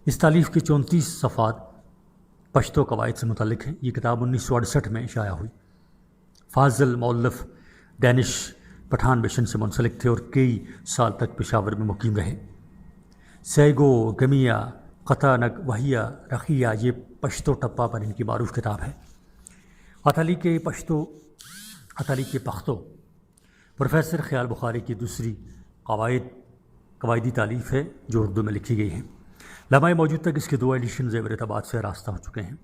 اس تالیف کی 34 صفحات پشتو قواعد سے متعلق ہیں۔ یہ کتاب 1968 میں شائع ہوئی۔ فاضل مؤلف ڈینش پٹھان مشن سے منسلک تھے اور کئی سال تک پشاور میں مقیم رہے۔ سیگو گمیا قطع نگ وحیہ رخیہ یہ پشتو ٹپا پر ان کی معروف کتاب ہے۔ اتالیک پختو پروفیسر خیال بخاری کی دوسری قواعدی تالیف ہے جو اردو میں لکھی گئی ہے۔ لمحہ موجود تک اس کے 2 ایڈیشن زیور ارتباط سے راستہ ہو چکے ہیں۔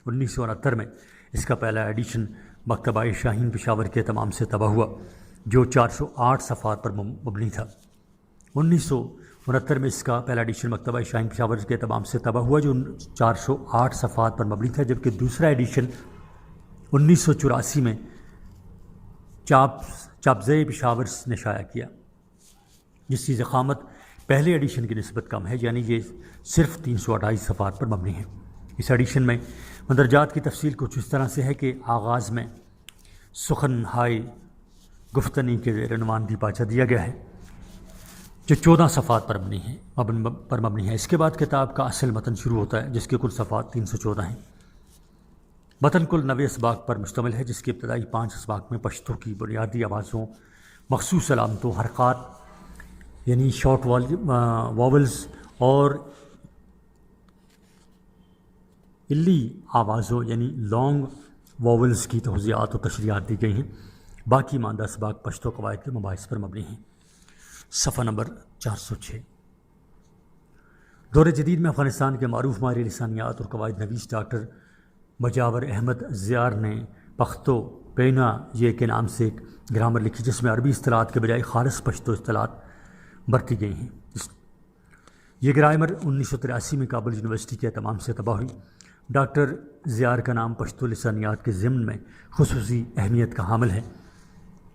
1969 میں اس کا پہلا ایڈیشن مکتبہ شاہین پشاور کے تمام سے طبع ہوا، جو 408 صفحات پر مبنی تھا۔ 1969 میں اس کا پہلا ایڈیشن مکتبہ شاہین پشاور کے تمام سے طبع ہوا، جو 408 صفحات پر مبنی تھا، جبکہ دوسرا ایڈیشن 1984 میں چاپزے پشاور نے شائع کیا، جس کی ضخامت پہلے ایڈیشن کی نسبت کم ہے، یعنی یہ صرف 328 صفحات پر مبنی ہے۔ اس ایڈیشن میں مندرجات کی تفصیل کچھ اس طرح سے ہے کہ آغاز میں سخن ہائے گفتنی کے زیر عنوان دی پاچا دیا گیا ہے، جو 14 صفحات پر مبنی ہے۔ اس کے بعد کتاب کا اصل متن شروع ہوتا ہے، جس کے کل صفحات 314 ہیں۔ متن کل 90 اسباق پر مشتمل ہے، جس کی ابتدائی 5 اسباق میں پشتو کی بنیادی آوازوں، مخصوص علامتوں، حرکات یعنی شارٹ واولز اور الی آوازوں یعنی لانگ واولز کی توضیحات و تشریحات دی گئی ہیں۔ باقی ماندہ اسباق پشتو قواعد کے مباحث پر مبنی ہیں۔ صفحہ نمبر 406۔ دور جدید میں افغانستان کے معروف ماہر لسانیات اور قواعد نویس ڈاکٹر مجاور احمد زیار نے پختو پینا یہ کے نام سے ایک گرامر لکھی، جس میں عربی اصطلاحات کے بجائے خالص پشتو اصطلاحات برتی گئی ہیں۔ یہ گرامر 1983 میں کابل یونیورسٹی کے اہتمام سے طبع ہوئی۔ ڈاکٹر زیار کا نام پشتو لسانیات کے ضمن میں خصوصی اہمیت کا حامل ہے۔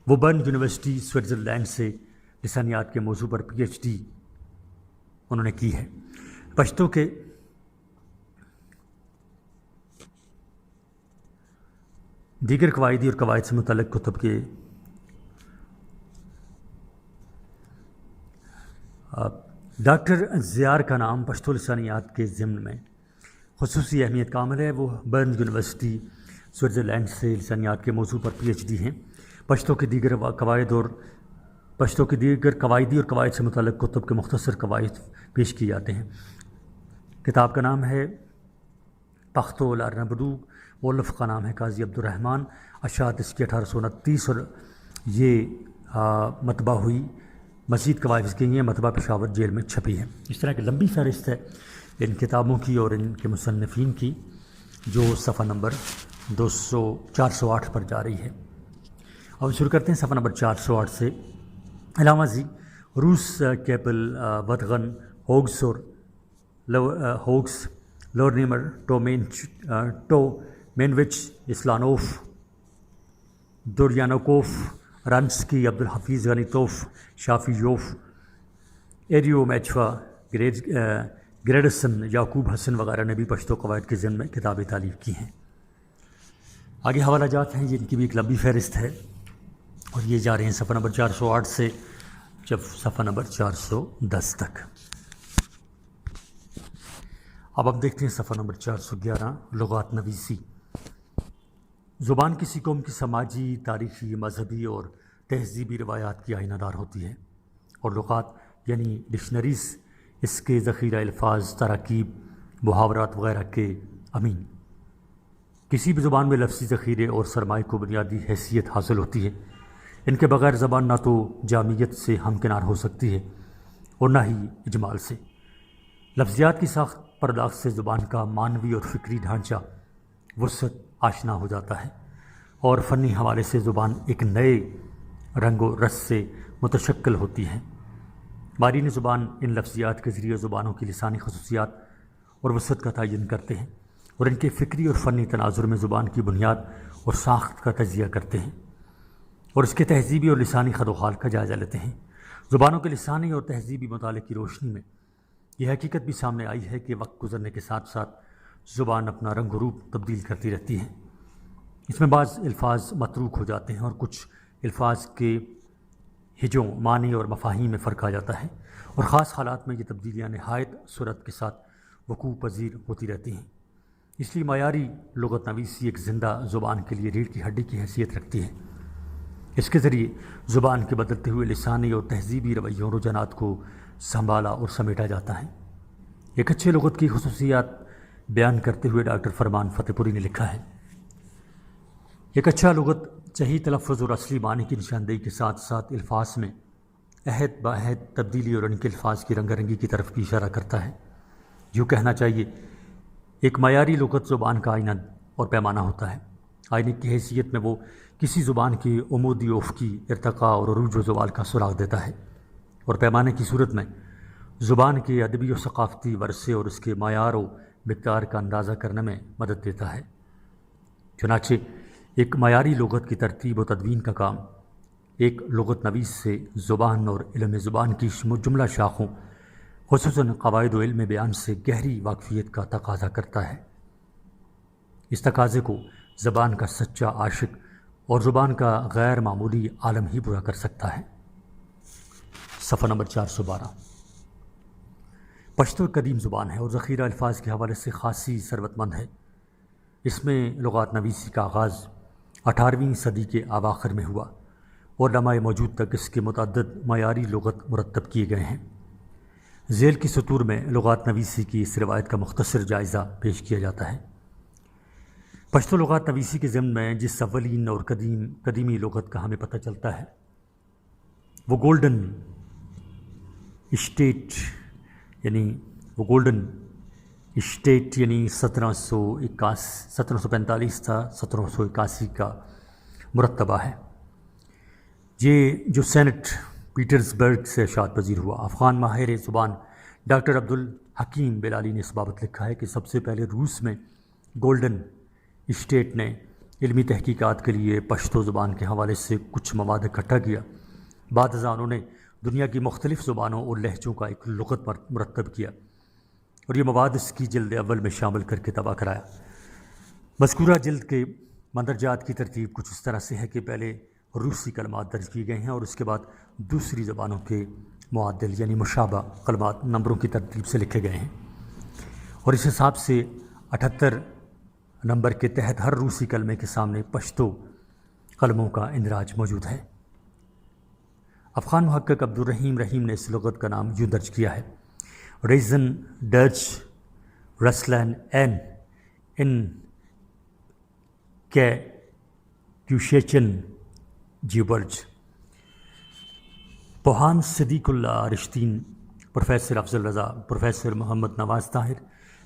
وہ برن یونیورسٹی سوئٹزرلینڈ سے لسانیات کے موضوع پر PhD انہوں نے کی ہے۔ پشتو کے دیگر قواعدی اور قواعد سے متعلق کتب کے ڈاکٹر زیار کا نام پشتو لسانیات کے ضمن میں خصوصی اہمیت کا حامل ہے۔ وہ برن یونیورسٹی سوئٹزرلینڈ سے لسانیات کے موضوع پر PhD ہیں۔ پشتو کے دیگر قواعدی اور قواعد سے متعلق کتب کے مختصر قواعد پیش کیے جاتے ہیں۔ کتاب کا نام ہے پختو لارنبدو، مؤلف کا نام ہے قاضی عبدالرحمن، اشاعت اس کی 1829 اور یہ مطبع ہوئی۔ مزید قواعد اس کی ہیں، مطبع پشاور جیل میں چھپی ہے۔ اس طرح کی لمبی فہرست ہے ان کتابوں کی اور ان کے مصنفین کی، جو صفحہ نمبر 408 پر جا رہی ہے۔ اب شروع کرتے ہیں صفحہ نمبر 408 سے۔ علامہ زی روس کیپل ودغن ہوگس اور لورنیمر ٹومینوچ اسلانوف دوریانوکوف رانسکی عبدالحفیظ غنیتوف شافیوف ایریو میچوا گریڈسن یعقوب حسن وغیرہ نے بھی پشتو قواعد کے ضمن میں کتابیں تالیف کی ہیں۔ آگے حوالہ جات ہیں، جن کی بھی ایک لمبی فہرست ہے اور یہ جا رہے ہیں صفحہ نمبر 408 سے جب صفحہ نمبر 410 تک۔ اب ہم دیکھتے ہیں صفحہ نمبر 411 لغات نویسی۔ زبان کسی قوم کی سماجی، تاریخی، مذہبی اور تہذیبی روایات کی آئینہ دار ہوتی ہے، اور لغات یعنی ڈکشنریز اس کے ذخیرہ الفاظ، تراکیب، محاورات وغیرہ کے امین۔ کسی بھی زبان میں لفظی ذخیرے اور سرمائے کو بنیادی حیثیت حاصل ہوتی ہے۔ ان کے بغیر زبان نہ تو جامعیت سے ہمکنار ہو سکتی ہے اور نہ ہی اجمال سے۔ لفظیات کی ساخت پرداخت سے زبان کا معنوی اور فکری ڈھانچہ وسعت آشنا ہو جاتا ہے، اور فنی حوالے سے زبان ایک نئے رنگ و رس سے متشکل ہوتی ہے۔ ماہرین زبان ان لفظیات کے ذریعے زبانوں کی لسانی خصوصیات اور وسعت کا تعین کرتے ہیں۔ اور ان کے فکری اور فنی تناظر میں زبان کی بنیاد اور ساخت کا تجزیہ کرتے ہیں اور اس کے تہذیبی اور لسانی خد و خال کا جائزہ لیتے ہیں۔ زبانوں کے لسانی اور تہذیبی مطالعے کی روشنی میں یہ حقیقت بھی سامنے آئی ہے کہ وقت گزرنے کے ساتھ ساتھ زبان اپنا رنگ و روپ تبدیل کرتی رہتی ہے۔ اس میں بعض الفاظ متروک ہو جاتے ہیں اور کچھ الفاظ کے ہجوں، معنی اور مفاہیم میں فرق آ جاتا ہے، اور خاص حالات میں یہ تبدیلیاں نہایت سرعت کے ساتھ وقوع پذیر ہوتی رہتی ہیں۔ اس لیے معیاری لغت نویسی ایک زندہ زبان کے لیے ریڑھ کی ہڈی کی حیثیت رکھتی ہے۔ اس کے ذریعے زبان کے بدلتے ہوئے لسانی اور تہذیبی رویوں رجحانات کو سنبھالا اور سمیٹا جاتا ہے۔ ایک اچھے لغت کی خصوصیات بیان کرتے ہوئے ڈاکٹر فرمان فتح پوری نے لکھا ہے، ایک اچھا لغت صحیح تلفظ اور اصلی معنی کی نشاندہی کے ساتھ ساتھ الفاظ میں عہد بعہد تبدیلی اور ان کے الفاظ کی رنگا رنگی کی طرف بھی اشارہ کرتا ہے۔ یوں کہنا چاہیے، ایک معیاری لغت زبان کا آئینہ اور پیمانہ ہوتا ہے۔ آئینے کی حیثیت میں وہ کسی زبان کی عمودی افقی ارتقاء اور عروج و زوال کا سراغ دیتا ہے، اور پیمانے کی صورت میں زبان کے ادبی و ثقافتی ورثے اور اس کے معیار و مقدار کا اندازہ کرنے میں مدد دیتا ہے۔ چنانچہ ایک معیاری لغت کی ترتیب و تدوین کا کام ایک لغت نویس سے زبان اور علم زبان کی جملہ شاخوں، خصوصاً قواعد و علم بیان سے گہری واقفیت کا تقاضا کرتا ہے۔ اس تقاضے کو زبان کا سچا عاشق اور زبان کا غیر معمولی عالم ہی پورا کر سکتا ہے۔ صفحہ نمبر 412۔ پشتو قدیم زبان ہے اور ذخیرہ الفاظ کے حوالے سے خاصی ثروت مند ہے۔ اس میں لغات نویسی کا آغاز 18ویں صدی کے اواخر میں ہوا اور لمحہ موجود تک اس کے متعدد معیاری لغت مرتب کیے گئے ہیں۔ ذیل کی سطور میں لغات نویسی کی اس روایت کا مختصر جائزہ پیش کیا جاتا ہے۔ پشتو لغات نویسی کے ضمن میں جس اولین اور قدیمی لغت کا ہمیں پتہ چلتا ہے وہ گولڈن اسٹیٹ یعنی 1745 تا 1781 کا مرتبہ ہے۔ یہ جو سینٹ پیٹرز برگ سے اشاعت پذیر ہوا۔ افغان ماہر زبان ڈاکٹر عبدالحکیم بلالی نے اس بابت لکھا ہے کہ سب سے پہلے روس میں گولڈن اسٹیٹ نے علمی تحقیقات کے لیے پشتو زبان کے حوالے سے کچھ مواد اکٹھا کیا۔ بعد ازاں انہوں نے دنیا کی مختلف زبانوں اور لہجوں کا ایک لغت مرتب کیا اور یہ مواد اس کی جلد اول میں شامل کر کے طبع کرایا۔ مذکورہ جلد کے مندرجات کی ترتیب کچھ اس طرح سے ہے کہ پہلے روسی کلمات درج کیے گئے ہیں اور اس کے بعد دوسری زبانوں کے معادل یعنی مشابہ کلمات نمبروں کی ترتیب سے لکھے گئے ہیں، اور اس حساب سے 78 نمبر کے تحت ہر روسی کلمے کے سامنے پشتو کلموں کا اندراج موجود ہے۔ افغان محقق عبدالرحیم رحیم نے اس لغت کا نام یوں درج کیا ہے: ریزن ڈچ رسلین این ان کے کیوشیچن جیوبرج۔ Pohan Siddiqullah Rishtin, professor Afzal Raza, professor Muhammad Nawaz Tahir,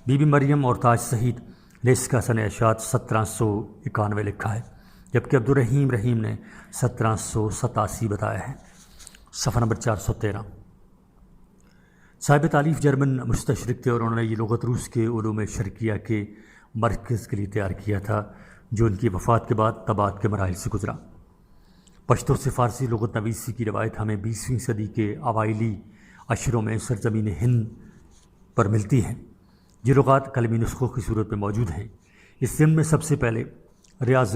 Bibi Maryam اور تاج سعید نے اس کا سن اشاعت 1791 لکھا ہے، جبکہ عبدالرحیم رحیم نے 1787 بتایا ہے۔ صفحہ نمبر 413۔ صاحب تعلیف جرمن مستشرق تھے اور انہوں نے یہ لغت روس کے علوم شرقیہ کے مرکز کے لیے تیار کیا تھا جو ان کی وفات کے بعد طباعت کے مراحل سے گزرا۔ پشتو سے فارسی لغت نویسی کی روایت ہمیں 20ویں صدی کے اوائلی اشروں میں سرزمین ہند پر ملتی ہے۔ یہ لغات قلمی نسخوں کی صورت میں موجود ہیں۔ اس ضمن میں سب سے پہلے ریاض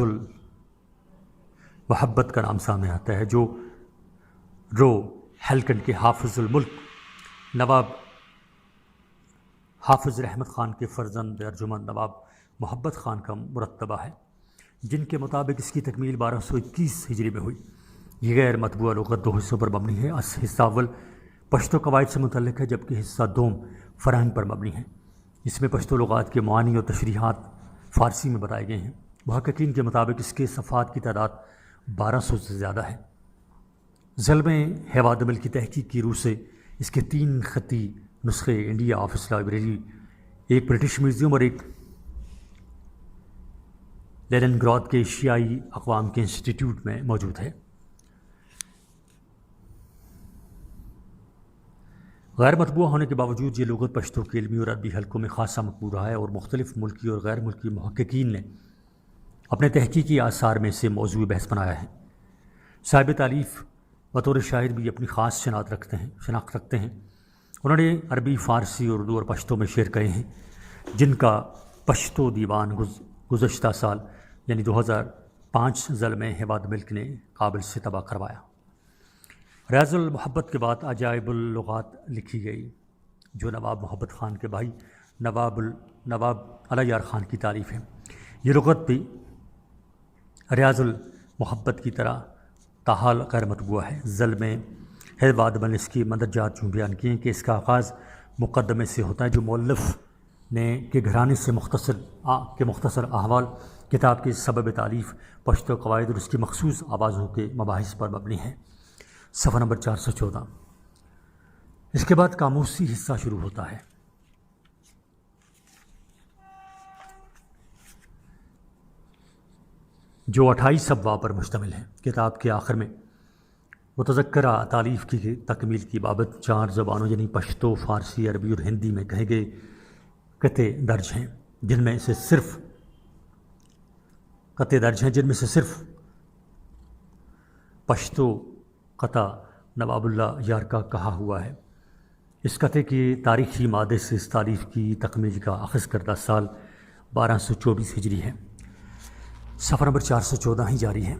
المحبت کا نام سامنے آتا ہے جو رو ہیلکنڈ کے حافظ الملک نواب حافظ رحمت خان کے فرزند ارجمند نواب محبت خان کا مرتبہ ہے، جن کے مطابق اس کی تکمیل 1221 ہجری میں ہوئی۔ یہ غیر مطبوعہ لغت 2 حصوں پر مبنی ہے۔ حصہ اول پشتو قواعد سے متعلق ہے جبکہ حصہ دوم فرہنگ پر مبنی ہے۔ اس میں پشتو لغات کے معانی اور تشریحات فارسی میں بتائے گئے ہیں۔ محققین کے مطابق اس کے صفحات کی تعداد 1200 سے زیادہ ہے۔ ظلم ہیوادمل کی تحقیق کی روح سے اس کے 3 خطی نسخے انڈیا آفس لائبریری، ایک برٹش میوزیم اور ایک لیننگراڈ کے ایشیائی اقوام کے انسٹیٹیوٹ میں موجود ہے۔ غیر مطبوع ہونے کے باوجود یہ لغت پشتو کے علمی اور ادبی حلقوں میں خاصا مقبول رہا ہے اور مختلف ملکی اور غیر ملکی محققین نے اپنے تحقیقی آثار میں سے موضوع بحث بنایا ہے۔ صاحب تعلیف بطور شاعر بھی اپنی خاص شناخت رکھتے ہیں۔ انہوں نے عربی، فارسی، اردو اور پشتو میں شعر کہے ہیں، جن کا پشتو دیوان گزشتہ سال یعنی 2005 ذیل میں ہیواد ملک نے کابل سے طبع کروایا۔ ریاض المحبت کے بعد عجائب اللغات لکھی گئی، جو نواب محبت خان کے بھائی نواب علی یار خان کی تالیف ہے۔ یہ لغت بھی ریاض المحبت کی طرح تاحال غیر مطبوع ہے۔ ذیل میں ہیواد ملک نے اس کی مندرجات یوں بیان کیے ہیں کہ اس کا آغاز مقدمے سے ہوتا ہے، جو مؤلف کے گھرانے سے مختصر احوال کتاب کے سبب تعلیف پشتو قواعد اور اس کی مخصوص آوازوں کے مباحث پر مبنی ہے۔ صفحہ نمبر 414۔ اس کے بعد قاموسی حصہ شروع ہوتا ہے۔ جو 28 ابواب پر مشتمل ہے۔ کتاب کے آخر میں متذکرہ تالیف کی تکمیل کی بابت 4 زبانوں یعنی پشتو، فارسی، عربی اور ہندی میں کہے گئے قطعے درج ہیں، جن میں سے صرف پشتو قطع نواب اللہ یار کا کہا ہوا ہے۔ اس قطعے کے تاریخی مادے سے اس تالیف کی تکمیل کا اخذ کردہ سال 1224 ہجری ہے۔ صفحہ نمبر 414 ہی جاری ہے۔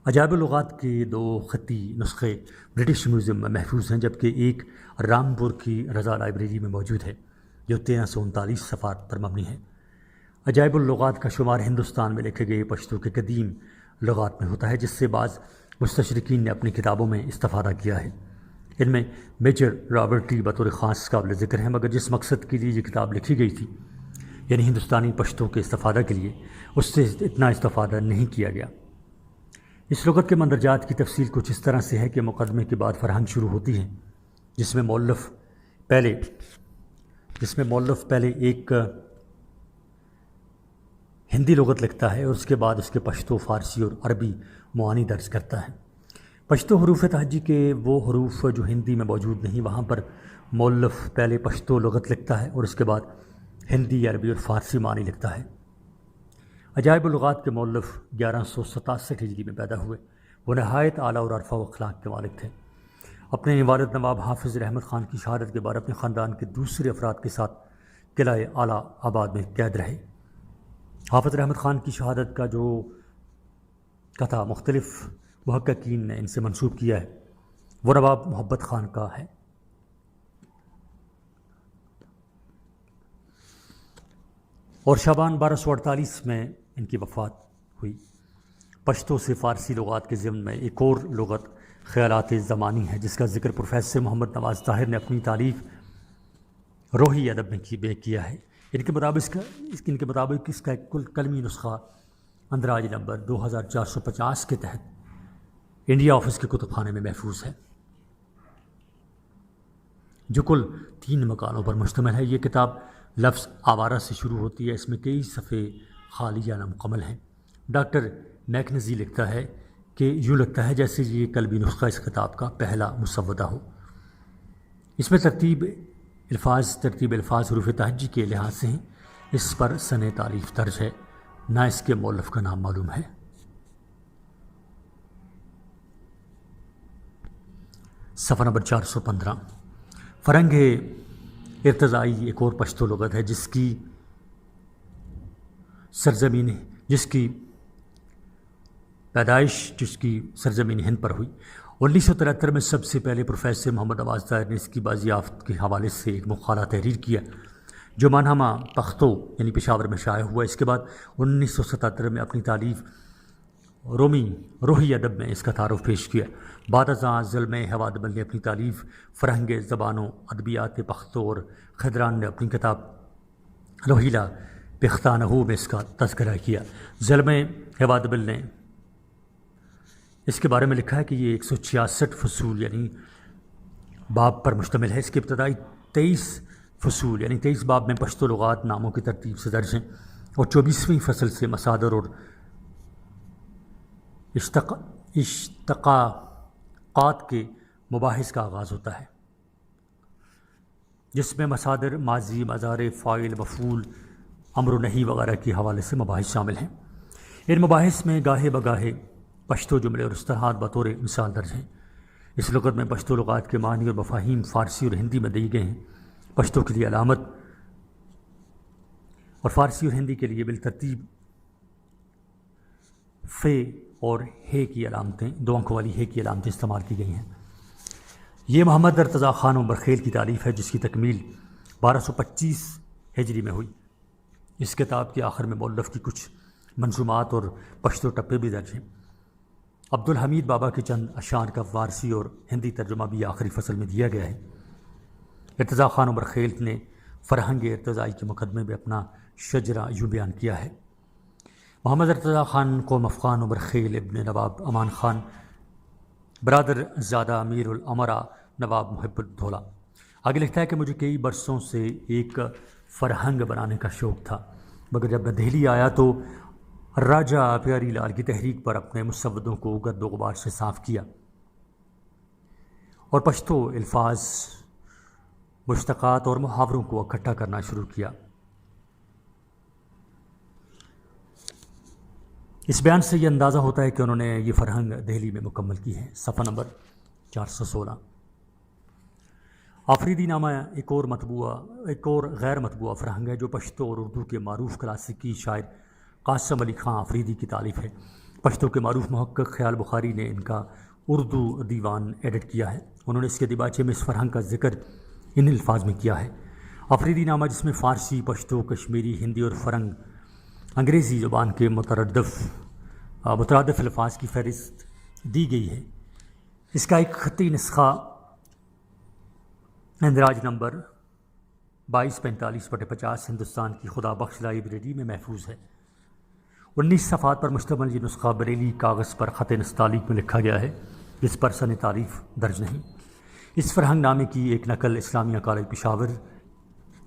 عجائب اللغات کے 2 خطی نسخے برٹش میوزیم میں محفوظ ہیں، جبکہ ایک رامپور کی رضا لائبریری میں موجود ہے، جو 1339 صفحات پر مبنی ہے۔ عجائب اللغات کا شمار ہندوستان میں لکھے گئے پشتو کے قدیم لغات میں ہوتا ہے، جس سے بعض مستشرقین نے اپنی کتابوں میں استفادہ کیا ہے۔ ان میں میجر رابرٹی بطور خاص قابل ذکر ہے، مگر جس مقصد کے لیے یہ کتاب لکھی گئی تھی، یعنی ہندوستانی پشتو کے استفادہ کے لیے، اس سے اتنا استفادہ نہیں کیا گیا۔ اس لغت کے مندرجات کی تفصیل کچھ اس طرح سے ہے کہ مقدمے کے بعد فرہنگ شروع ہوتی ہے، جس میں مؤلف پہلے ایک ہندی لغت لکھتا ہے اور اس کے بعد اس کے پشتو، فارسی اور عربی معانی درج کرتا ہے۔ پشتو حروف تہجی کے وہ حروف جو ہندی میں موجود نہیں، وہاں پر مؤلف پہلے پشتو لغت لکھتا ہے اور اس کے بعد ہندی، عربی اور فارسی معنی لکھتا ہے۔ عجائب اللغات کے مؤلف 1167 ہجری میں پیدا ہوئے۔ وہ نہایت اعلیٰ اور عرفہ و اخلاق کے مالک تھے۔ اپنے والد نواب حافظ رحمت خان کی شہادت کے بعد اپنے خاندان کے دوسرے افراد کے ساتھ قلعہ اعلی آباد میں قید رہے۔ حافظ رحمت خان کی شہادت کا جو قطع مختلف محققین نے ان سے منسوب کیا ہے، وہ نواب محبت خان کا ہے۔ اور شعبان 1248 میں ان کی وفات ہوئی۔ پشتو سے فارسی لغات کے ضمن میں ایک اور لغت خیالات زمانی ہے، جس کا ذکر پروفیسر محمد نواز طاہر نے اپنی تالیف روحی ادب میں کیا ہے۔ ان کے مطابق اس کا ایک کلمی نسخہ اندراج نمبر 2450 کے تحت انڈیا آفس کے کتب خانے میں محفوظ ہے، جو کل 3 مقالوں پر مشتمل ہے۔ یہ کتاب لفظ آوارہ سے شروع ہوتی ہے۔ اس میں کئی صفحے خالی یا نامکمل ہیں۔ ڈاکٹر میکنزی لکھتا ہے کہ یوں لگتا ہے جیسے یہ کلمی نسخہ اس کتاب کا پہلا مسودہ ہو۔ اس میں ترتیب الفاظ حروف تہجی کے لحاظ سے ہیں۔ اس پر سن تالیف درج ہے، نہ اس کے مؤلف کا نام معلوم ہے۔ صفحہ نمبر 415۔ فرنگ ارتزائی ایک اور پشتو لغت ہے، جس کی سرزمین ہند پر ہوئی۔ 1973 میں سب سے پہلے پروفیسر محمد نواز طاہر نے اس کی بازیافت کے حوالے سے ایک مقالہ تحریر کیا، جو مانہما پختو یعنی پشاور میں شائع ہوا۔ اس کے بعد 1977 میں اپنی تالیف روحی ادب میں اس کا تعارف پیش کیا۔ بعد ازاں ذیل میں ہیواد مل نے اپنی تالیف فرہنگ زبانوں، ادبیات پختو اور خضران نے اپنی کتاب روحیلا پختانہو میں اس کا تذکرہ کیا۔ ذیل میں ہیواد مل نے اس کے بارے میں لکھا ہے کہ یہ 166 فصول یعنی باب پر مشتمل ہے۔ اس کے ابتدائی 23 فصول یعنی 23 باب میں پشتو لغات ناموں کی ترتیب سے درج ہیں، اور 24ویں فصل سے مصادر اور اشتقاقات کے مباحث کا آغاز ہوتا ہے، جس میں مصادر، ماضی، مضارع، فاعل، مفعول، امر و نہی وغیرہ کے حوالے سے مباحث شامل ہیں۔ ان مباحث میں گاہے بگاہے پشتو جملے اور اصطلاحات بطور مثال درج ہیں۔ اس لغت میں پشتو لغات کے معنی اور مفاہیم فارسی اور ہندی میں دیے گئے ہیں۔ پشتو کے لیے علامت اور فارسی اور ہندی کے لیے بالترتیب فے اور ہے کی علامتیں، 2 انکوں والی ہے کی علامتیں استعمال کی گئی ہیں۔ یہ محمد ارتضیٰ خان عمرخیل کی تالیف ہے، جس کی تکمیل 1225 ہجری میں ہوئی۔ اس کتاب کے آخر میں مؤلف کی کچھ منظومات اور پشتو ٹپے بھی درج ہیں۔ عبدالحمید بابا کے چند اشعار کا فارسی اور ہندی ترجمہ بھی آخری فصل میں دیا گیا ہے۔ ارتضیٰ خان عمرخیل نے فرہنگ ارتضائی کے مقدمے میں اپنا شجرہ یوں بیان کیا ہے: محمد ارتضیٰ خان قوم افغان عمرخیل ابن نواب امان خان، برادر زادہ امیر الامراء نواب محب الدولہ۔ آگے لکھتا ہے کہ مجھے کئی برسوں سے ایک فرہنگ بنانے کا شوق تھا، مگر جب میں دہلی آیا تو راجہ پیاری لال کی تحریک پر اپنے مسودوں کو گرد و غبار سے صاف کیا اور پشتو الفاظ، مشتقات اور محاوروں کو اکٹھا کرنا شروع کیا۔ اس بیان سے یہ اندازہ ہوتا ہے کہ انہوں نے یہ فرہنگ دہلی میں مکمل کی ہے۔ صفحہ نمبر 416۔ آفریدی نامہ ایک اور غیر مطبوعہ فرہنگ ہے جو پشتو اور اردو کے معروف کلاسیکی شاعر قاسم علی خان آفریدی کی تالیف ہے۔ پشتو کے معروف محقق خیال بخاری نے ان کا اردو دیوان ایڈٹ کیا ہے۔ انہوں نے اس کے دیباچے میں اس فرہنگ کا ذکر ان الفاظ میں کیا ہے: آفریدی نامہ، جس میں فارسی، پشتو، کشمیری، ہندی اور فرنگ انگریزی زبان کے مترادف الفاظ کی فہرست دی گئی ہے۔ اس کا ایک خطی نسخہ اندراج نمبر 2245/50 ہندوستان کی خدا بخش لائبریری میں محفوظ ہے۔ 19 صفحات پر مشتمل یہ نسخہ بریلی کاغذ پر خط نستعلیق میں لکھا گیا ہے، جس پر سن تالیف درج نہیں۔ اس فرہنگ نامے کی ایک نقل اسلامیہ کالج پشاور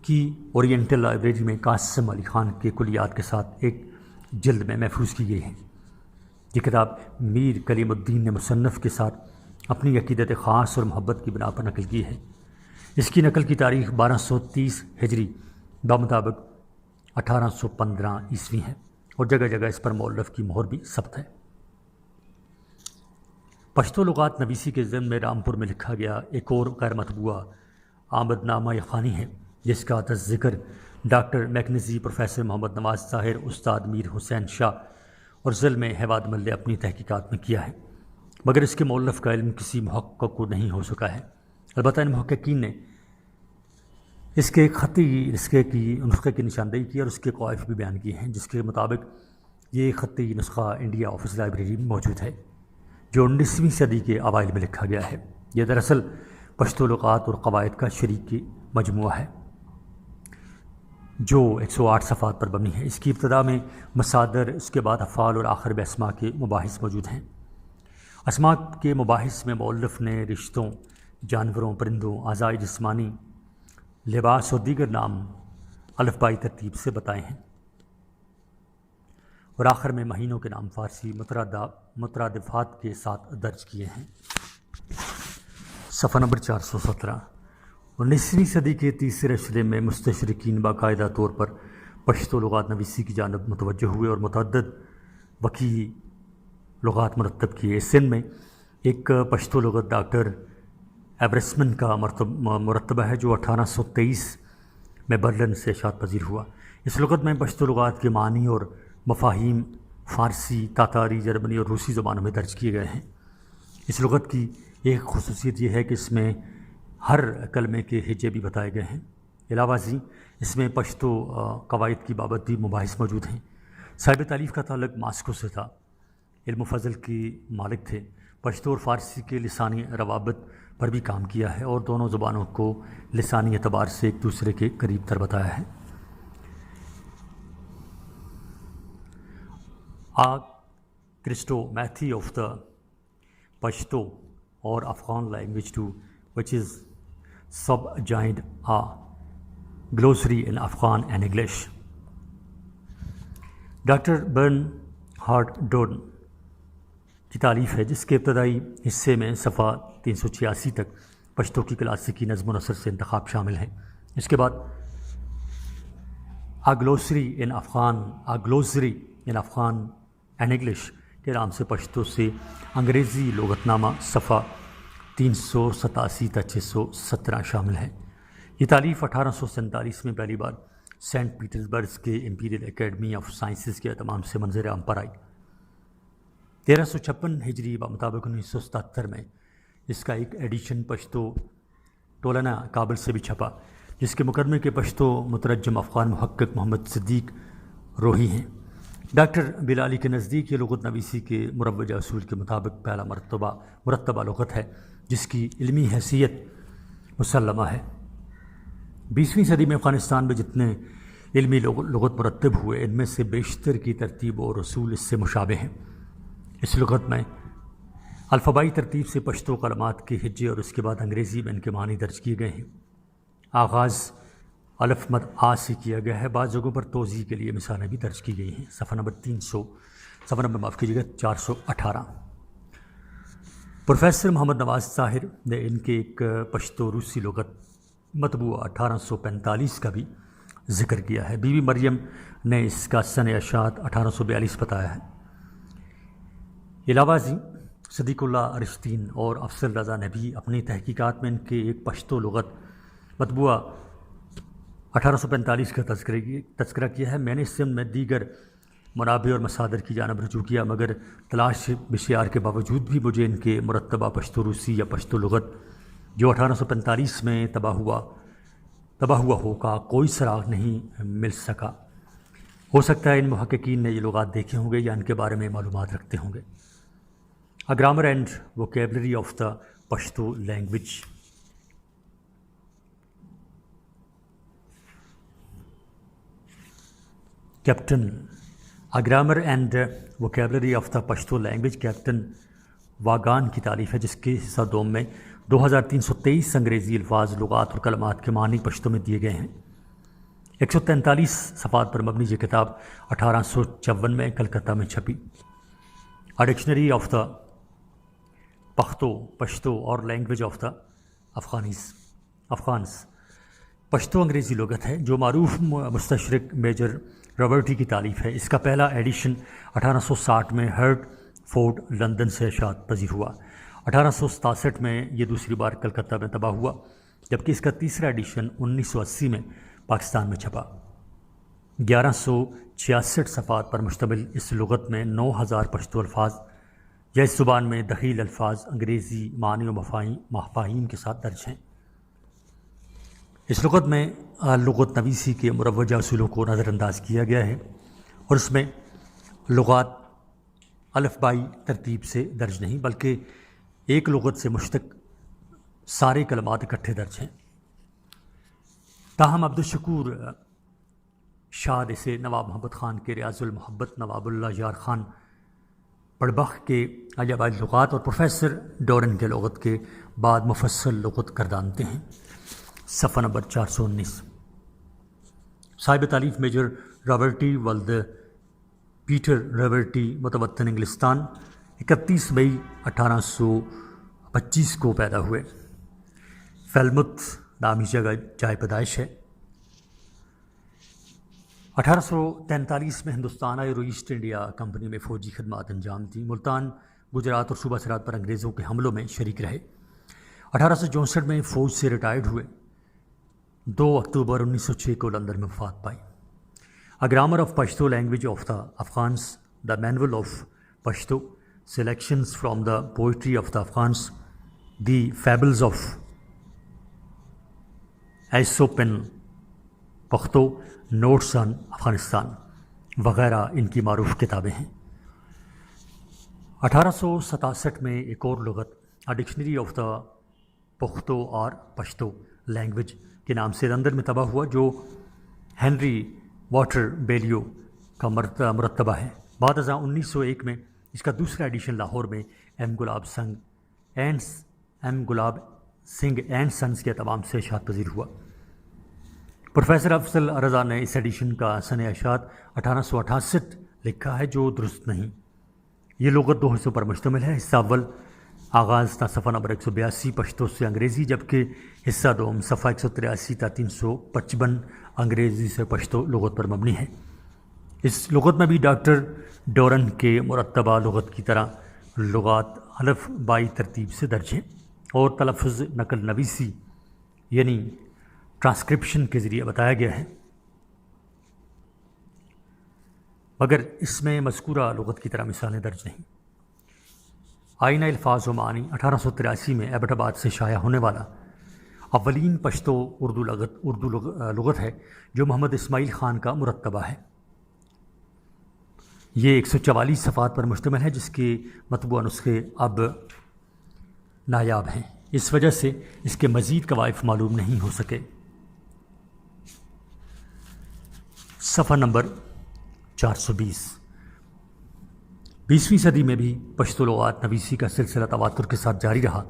کی اورینٹل لائبریری میں قاسم علی خان کے کلیات کے ساتھ ایک جلد میں محفوظ کی گئی ہے۔ یہ کتاب میر کلیم الدین نے مصنف کے ساتھ اپنی عقیدت خاص اور محبت کی بنا پر نقل کی ہے۔ اس کی نقل کی تاریخ 1230 ہجری بمطابق 1815 عیسوی ہے اور جگہ جگہ اس پر مؤلف کی مہر بھی ثبت ہے۔ پشتو لغات نویسی کے ضمن میں رامپور میں لکھا گیا ایک اور غیر مطبوعہ آمد نامہ یخانی ہے، جس کا ذکر doctor Mackenzie, professor Muhammad Nawaz Tahir, استاد میر حسین شاہ اور ظلم حواد مل نے اپنی تحقیقات میں کیا ہے، مگر اس کے مؤلف کا علم کسی محقق کو نہیں ہو سکا ہے۔ البتہ ان محققین نے اس کے خطی نسخے کی نشاندہی کی اور اس کے قوائف بھی بیان کیے ہیں، جس کے مطابق یہ خطی نسخہ انڈیا آفس لائبریری میں موجود ہے، جو 19ویں صدی کے اوائل میں لکھا گیا ہے۔ یہ دراصل پشتو لغات اور قواعد کا شریک مجموعہ ہے جو 108 صفحات پر مبنی ہے۔ اس کی ابتدا میں مصادر، اس کے بعد افعال اور آخر میں اسماء کے مباحث موجود ہیں۔ اسماء کے مباحث میں مؤلف نے رشتوں، جانوروں، پرندوں، اعضاء جسمانی، لباس اور دیگر نام الفبائی ترتیب سے بتائے ہیں، اور آخر میں مہینوں کے نام فارسی مترادفات کے ساتھ درج کیے ہیں۔ صفحہ نمبر 417۔ 19ویں صدی کے تیسرے اشرے میں مستشرقین باقاعدہ طور پر پشتو لغات نویسی کی جانب متوجہ ہوئے اور متعدد وکیع لغات مرتب کیے۔ سندھ میں ایک پشتو لغت ڈاکٹر ایبرسمن کا مرتبہ ہے جو 1823 میں برلن سے اشاعت پذیر ہوا۔ اس لغت میں پشتو لغات کے معنی اور مفاہیم فارسی، تاتاری، جرمنی اور روسی زبانوں میں درج کیے گئے ہیں۔ اس لغت کی ایک خصوصیت یہ ہے کہ اس میں ہر کلمے کے ہجے بھی بتائے گئے ہیں۔ علاوہ ازیں اس میں پشتو قواعد کی بابت بھی مباحث موجود ہیں۔ صاحب تالیف کا تعلق ماسکو سے تھا، علم و فضل کی مالک تھے، پشتو اور فارسی کے لسانی روابط پر بھی کام کیا ہے اور دونوں زبانوں کو لسانی اعتبار سے ایک دوسرے کے قریب تر بتایا ہے۔ Christomathy of the Pashto or Afghan language too, which is subjoined a glossary in Afghan and English. Dr. Bernhard Dorn کی تالیف ہے، جس کے ابتدائی حصے میں صفحہ 386 تک پشتو کی کلاسیکی نظم و نثر سے انتخاب شامل ہیں۔ اس کے بعد A Glossary in Afghan and English کے نام سے پشتو سے انگریزی لغت نامہ صفحہ 387 تا 617 شامل ہے۔ یہ تالیف 1847 میں پہلی بار سینٹ پیٹرزبرگ کے امپیریل اکیڈمی آف سائنسز کے اہتمام سے منظر عام پر آئی۔ 1356 ہجری بمطابق 1977 میں اس کا ایک ایڈیشن پشتو ٹولنا کابل سے بھی چھپا، جس کے مقدمے کے پشتو مترجم افغان محقق محمد صدیق روحی ہیں۔ ڈاکٹر بلالی کے نزدیک یہ لغت نویسی کے مروجہ اصول کے مطابق پہلا مرتبہ لغت ہے جس کی علمی حیثیت مسلمہ ہے۔ 20ویں صدی میں افغانستان میں جتنے علمی لغت مرتب ہوئے، ان میں سے بیشتر کی ترتیب اور اصول اس سے مشابہ ہیں۔ اس لغت میں الفبائی ترتیب سے پشتو کلمات کے ہجے اور اس کے بعد انگریزی میں ان کے معنی درج کیے گئے ہیں۔ آغاز الف مد آ سے کیا گیا ہے، بعض جگہوں پر توضیح کے لیے مثالیں بھی درج کی گئی ہیں۔ صفحہ نمبر 418۔ پروفیسر محمد نواز طاہر نے ان کے ایک پشتو روسی لغت مطبوعہ 1845 کا بھی ذکر کیا ہے۔ بی بی مریم نے اس کا سن اشاعت 1842 بتایا ہے۔ علاوہ ازیں صدیق اللہ رشتین اور افضل رضا نے بھی اپنی تحقیقات میں ان کے ایک پشتو لغت مطبوعہ 1845 کا تذکرہ کیا ہے۔ میں نے اس سمت میں دیگر منابع اور مصادر کی جانب رجوع کیا، مگر تلاش بشیار کے باوجود بھی مجھے ان کے مرتبہ پشتو روسی یا پشتو لغت جو 1845 میں تباہ ہوا ہو کا کوئی سراغ نہیں مل سکا۔ ہو سکتا ہے ان محققین نے یہ لغات دیکھے ہوں گے یا ان کے بارے میں معلومات رکھتے ہوں گے۔ A Grammar and Vocabulary of the Pashto Language۔ A Grammar and Vocabulary of the Pashto Language captain Vaughan کی تالیف ہے، جس کے حصہ دوم میں 2323 انگریزی الفاظ، لغات اور کلمات کے معنی پشتو میں دیے گئے ہیں۔ 143 صفحات پر مبنی یہ کتاب 1854 میں کلکتہ میں چھپی۔ A Dictionary of the Pashto اور لینگویج آف دا افغانس پشتو انگریزی لغت ہے جو معروف مستشرق میجر رابرٹی کی تالیف ہے۔ اس کا پہلا ایڈیشن 1860 میں ہرٹ فورڈ لندن سے اشاعت پذیر ہوا۔ 1867 میں یہ دوسری بار کلکتہ میں طبع ہوا، جبکہ اس کا تیسرا ایڈیشن 1980 میں پاکستان میں چھپا۔ 1166 صفحات پر مشتمل اس لغت میں 9000 پشتو الفاظ یا اس زبان میں دخیل الفاظ انگریزی معنی و مفاہیم کے ساتھ درج ہیں۔ اس لغت میں لغت نویسی کے مروجہ اصولوں کو نظر انداز کیا گیا ہے اور اس میں لغات الفبائی ترتیب سے درج نہیں، بلکہ ایک لغت سے مشتق سارے کلمات اکٹھے درج ہیں۔ تاہم عبدالشکور شاد اسے نواب محمد خان کے ریاض المحبت، نواب اللہ یار خان پڑبخ کے عجائب لغات اور پروفیسر ڈورن کے لغت کے بعد مفصل لغت گردانتے ہیں۔ صفحہ نمبر 419۔ صاحب تعلیف میجر رابرٹی ولد پیٹر رابرٹی متوطن انگلستان 31 مئی 1825 کو پیدا ہوئے۔ فیلموتھ نامی جگہ جائے پیدائش ہے۔ 1843 میں ہندوستان آئے اور ایسٹ انڈیا کمپنی میں فوجی خدمات انجام دیں۔ ملتان، گجرات اور صوبہ سرحد پر انگریزوں کے حملوں میں شریک رہے۔ 1864 میں فوج سے ریٹائرڈ ہوئے۔ 2 اکتوبر 1906 کو لندن میں وفات پائی۔ A Grammar of Pashto Language of the Afghans، The Manual of Pashto، Selections from the Poetry of the Afghans، The Fables of Aesopin Pakhto, notes on Afghanistan وغیرہ ان کی معروف کتابیں ہیں۔ 1867 میں ایک اور لغت A Dictionary of the Pakhto اور پشتو لینگویج کے نام سے لندن میں طبع ہوا، جو ہنری واٹر بیلیو کا مرتبہ ہے۔ بعد ازاں 1901 میں اس کا دوسرا ایڈیشن لاہور میں M Gulab Singh and sons کے تمام سے اشاعت پذیر ہوا۔ پروفیسر افضل رضا نے اس ایڈیشن کا سن اشاعت 1868 لکھا ہے، جو درست نہیں۔ یہ لغت 2 حصوں پر مشتمل ہے۔ حصہ اول آغاز تا صفحہ نمبر 182 پشتو سے انگریزی، جبکہ حصہ دوم صفحہ 183 تا 355 انگریزی سے پشتو لغت پر مبنی ہے۔ اس لغت میں بھی ڈاکٹر ڈورن کے مرتبہ لغت کی طرح لغات الف بائی ترتیب سے درج ہیں اور تلفظ نقل نویسی یعنی ٹرانسکرپشن کے ذریعے بتایا گیا ہے، مگر اس میں مذکورہ لغت کی طرح مثالیں درج نہیں۔ آئینہ الفاظ و معانی 1883 میں ایبٹ آباد سے شائع ہونے والا اولین پشتو اردو لغت ہے جو محمد اسماعیل خان کا مرتبہ ہے۔ یہ 144 صفحات پر مشتمل ہے، جس کے مطبوعہ نسخے اب نایاب ہیں، اس وجہ سے اس کے مزید قوائف معلوم نہیں ہو سکے۔ صفحہ نمبر 420۔ 20ویں صدی میں بھی پشتو لغات نویسی کا سلسلہ تواتر کے ساتھ جاری رہا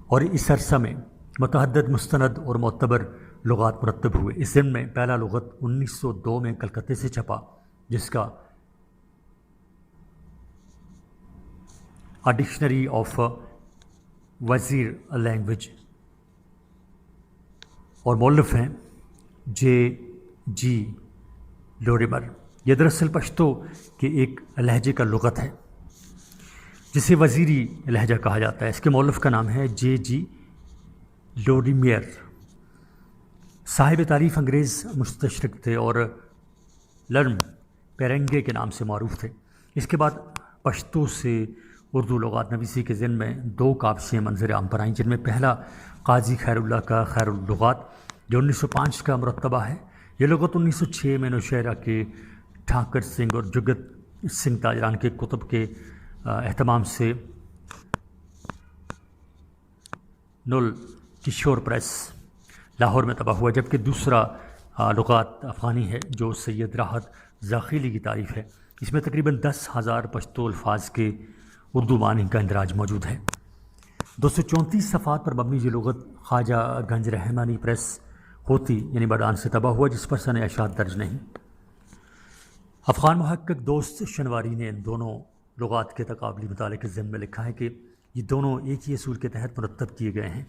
اور اس عرصہ میں متعدد مستند اور معتبر لغات مرتب ہوئے۔ اس ضمن میں پہلا لغت 1902 میں کلکتے سے چھپا، جس کا A Dictionary of Wazir Language اور مؤلف ہیں J.G. لوریمر۔ یہ دراصل پشتو کے ایک لہجے کا لغت ہے جسے وزیری لہجہ کہا جاتا ہے۔ اس کے مؤلف کا نام ہے J.G. لوریمر۔ صاحب تعریف انگریز مستشرق تھے اور لرم پیرنگے کے نام سے معروف تھے۔ اس کے بعد پشتو سے اردو لغات نویسی کے ضمن میں 2 کاوشیں منظر عام پر آئیں، جن میں پہلا قاضی خیر اللہ کا خیر اللغات جو 1905 کا مرتبہ ہے۔ یہ لغت 1906 میں نوشہرہ کے ٹھاکر سنگھ اور جگت سنگھ تاجران کے کتب کے اہتمام سے نل کشور پریس لاہور میں طبع ہوا، جبکہ دوسرا لغات افغانی ہے جو سید راحت ذاخیلی کی تعریف ہے۔ اس میں تقریباً 10,000 پشتو الفاظ کے اردو معنی کا اندراج موجود ہے۔ 234 صفحات پر مبنی یہ لغت خواجہ گنج رحمانی پریس ہوتی یعنی بڑان سے طبع ہوا، جس پر سن اشاعت درج نہیں۔ افغان محقق دوست شنواری نے ان دونوں لغات کے تقابلی مطالعے کے ضمن میں لکھا ہے کہ یہ دونوں ایک ہی اصول کے تحت مرتب کیے گئے ہیں۔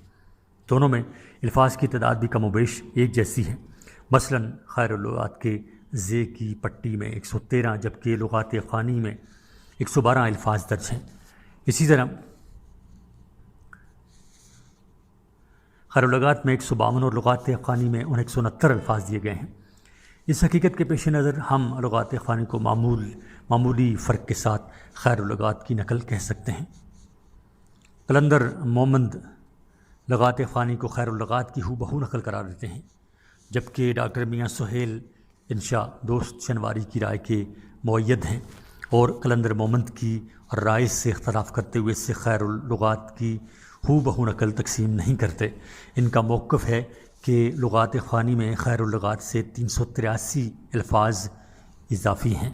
دونوں میں الفاظ کی تعداد بھی کم و بیش ایک جیسی ہے۔ مثلاً خیر اللغات کے زے کی پٹی میں 113 جبکہ لغات افغانی میں 112 الفاظ درج ہیں۔ اسی طرح خیر اللغات میں 152 اور لغات افغانی میں 169 الفاظ دیے گئے ہیں۔ اس حقیقت کے پیش نظر ہم لغات افغانی کو معمولی فرق کے ساتھ خیر اللغات کی نقل کہہ سکتے ہیں۔ قلندر مومند لغات افغانی کو خیر اللغات کی ہو بہو نقل قرار دیتے ہیں، جبکہ ڈاکٹر میاں سہیل انشا دوست شنواری کی رائے کے مؤید ہیں اور قلندر مومند کی رائے سے اختلاف کرتے ہوئے اس سے خیر اللغات کی ہو بہو نقل تقسیم نہیں کرتے۔ ان کا موقف ہے کہ لغات افغانی میں خیر اللغات سے 383 الفاظ اضافی ہیں۔